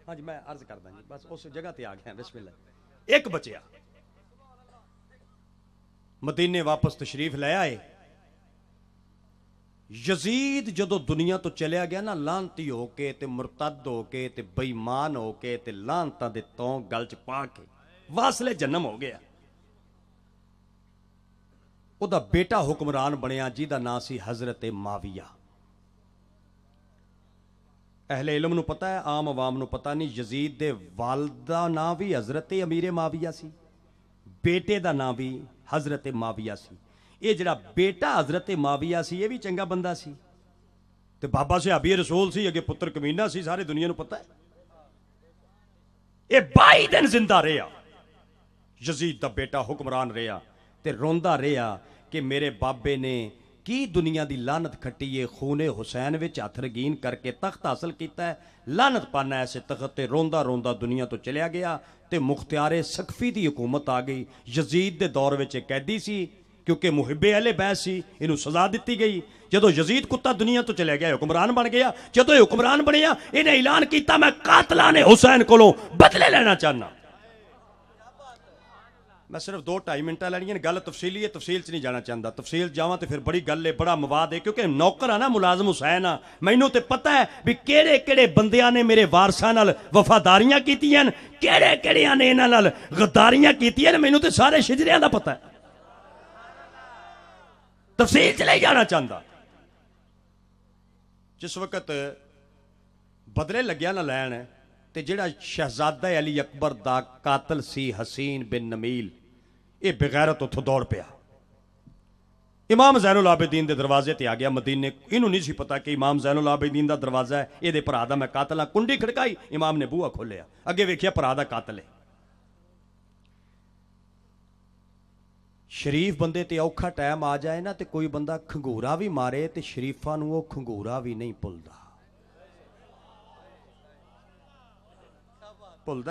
हाँ जी मैं अर्ज करदा जी, बस उस जगह ते आ गया। बिस्मिल्लाह। एक बचिया मदीने वापस तशरीफ ले आए। यजीद जदों दुनिया तो चलिया गया ना, लानती होके ते मुरतद होके ते बेईमान होके ते लानतां दे तों गल च पा के वासले जन्म हो गया। उहदा बेटा हुक्मरान बनया जिहदा नाम सी हजरत माविया। अहले इल्म नूं पता है, आम आवाम नूं पता नहीं। यजीद दे वालिद दा नाम भी हजरत अमीर माविया सी, बेटे दा नाम भी हजरत माविया सी। ये जड़ा बेटा हजरत माविया सी ये भी चंगा बंदा सी, ते बाबा सहाबी रसूल सी, अगे पुत्र कमीना सी, सारे दुनिया नूं पता है। ये 22 दिन जिंदा रहा, यजीद दा बेटा हुक्मरान रहा। ਤੇ ਰੋਂਦਾ ਰਿਹਾ ਕਿ ਮੇਰੇ ਬਾਬੇ ਨੇ ਕੀ ਦੁਨੀਆ ਦੀ ਲਾਨਤ ਖੱਟੀ ਏ, ਖੂਨੇ ਹੁਸੈਨ ਵਿੱਚ ਹੱਥ ਰਗੀਨ ਕਰਕੇ ਤਖਤ ਹਾਸਲ ਕੀਤਾ ਹੈ, ਲਾਨਤ ਪਾਣਾ ਐਸੇ ਤਖਤ ਤੇ। ਰੋਂਦਾ ਰੋਂਦਾ ਦੁਨੀਆ ਤੋਂ ਚਲਿਆ ਗਿਆ ਤੇ ਮੁਖਤਿਆਰੇ ਸਕਫੀ ਦੀ ਹਕੂਮਤ ਆ ਗਈ। ਯਜ਼ੀਦ ਦੇ ਦੌਰ ਵਿੱਚ ਇਹ ਕੈਦੀ ਸੀ ਕਿਉਂਕਿ ਮੁਹਿੱਬੇ ਅਹਿਲੇ ਬੈਤ ਸੀ, ਇਹਨੂੰ ਸਜ਼ਾ ਦਿੱਤੀ ਗਈ। ਜਦੋਂ ਯਜ਼ੀਦ ਕੁੱਤਾ ਦੁਨੀਆ ਤੋਂ ਚਲਿਆ ਗਿਆ, ਹੁਕਮਰਾਨ ਬਣ ਗਿਆ। ਜਦੋਂ ਇਹ ਹੁਕਮਰਾਨ ਬਣਿਆ, ਇਹਨੇ ਐਲਾਨ ਕੀਤਾ ਮੈਂ ਕਾਤਲਾਨੇ ਹੁਸੈਨ ਕੋਲੋਂ ਬਦਲੇ ਲੈਣਾ ਚਾਹਨਾ। मैं सिर्फ 2-2.5 मिनट ਲੈਣੀਆਂ ਨੇ, ਗੱਲ ਤਫਸੀਲੀ ਹੈ, ਤਫਸੀਲ 'ਚ ਨਹੀਂ ਜਾਣਾ ਚਾਹੁੰਦਾ। ਤਫਸੀਲ ਜਾਵਾਂ ਤੇ ਫਿਰ ਬੜੀ ਗੱਲ ਹੈ, ਬੜਾ ਮਵਾਦ ਹੈ, ਕਿਉਂਕਿ ਨੌਕਰ ਆ ਨਾ ਮੁਲਾਜ਼ਮ ਹੁਸੈਨ ਆ। ਮੈਨੂੰ ਤੇ ਪਤਾ ਹੈ ਵੀ ਕਿਹੜੇ ਕਿਹੜੇ ਬੰਦਿਆਂ ਨੇ ਮੇਰੇ ਵਾਰਸਾਂ ਨਾਲ ਵਫਾਦਾਰੀਆਂ ਕੀਤੀਆਂ, ਕਿਹੜੇ ਕਿਹੜਿਆਂ ਨੇ ਇਹਨਾਂ ਨਾਲ ਗਦਾਰੀਆਂ ਕੀਤੀਆਂ। ਮੈਨੂੰ ਤੇ ਸਾਰੇ ਸ਼ਿਜਰਿਆਂ ਦਾ ਪਤਾ ਹੈ, ਤਫਸੀਲ 'ਚ ਨਹੀਂ ਜਾਣਾ ਚਾਹੁੰਦਾ। ਜਿਸ ਵਕਤ ਬਦਲੇ ਲੱਗਿਆ ਨਾ ਲੈਣ ਤੇ ਜਿਹੜਾ ਸ਼ਹਿਜ਼ਾਦਾ ਅਲੀ ਅਕਬਰ ਦਾ ਕਾਤਲ ਸੀ ਹਸੀਨ ਬਿਨ ਨਮੀਲ, ਇਹ ਬਗੈਰਤ ਉੱਥੋਂ ਦੌੜ ਪਿਆ। ਇਮਾਮ ਜ਼ੈनुल आबिदीन ਦੇ ਦਰਵਾਜ਼ੇ ਤੇ ਆ ਗਿਆ ਮਦੀਨੇ। ਇਹਨੂੰ ਨਹੀਂ ਸੀ ਪਤਾ ਕਿ ਇਮਾਮ ਜ਼ੈनुल आबिदीन ਦਾ ਦਰਵਾਜ਼ਾ ਹੈ, ਇਹਦੇ ਭਰਾ ਦਾ ਮੈਂ ਕਾਤਲ ਹਾਂ। ਕੁੰਡੀ ਖੜਕਾਈ, ਇਮਾਮ ਨੇ ਬੂਹਾ ਖੋਲਿਆ, ਅੱਗੇ ਵੇਖਿਆ ਭਰਾ ਦਾ ਕਾਤਲ ਹੈ। ਸ਼ਰੀਫ ਬੰਦੇ ਤੇ ਔਖਾ ਟਾਈਮ ਆ ਜਾਏ ਨਾ ਤੇ ਕੋਈ ਬੰਦਾ ਖੰਗੂਰਾ ਵੀ ਮਾਰੇ ਤੇ ਸ਼ਰੀਫਾਂ ਨੂੰ ਉਹ ਖੰਗੂਰਾ ਵੀ ਨਹੀਂ ਭੁੱਲਦਾ।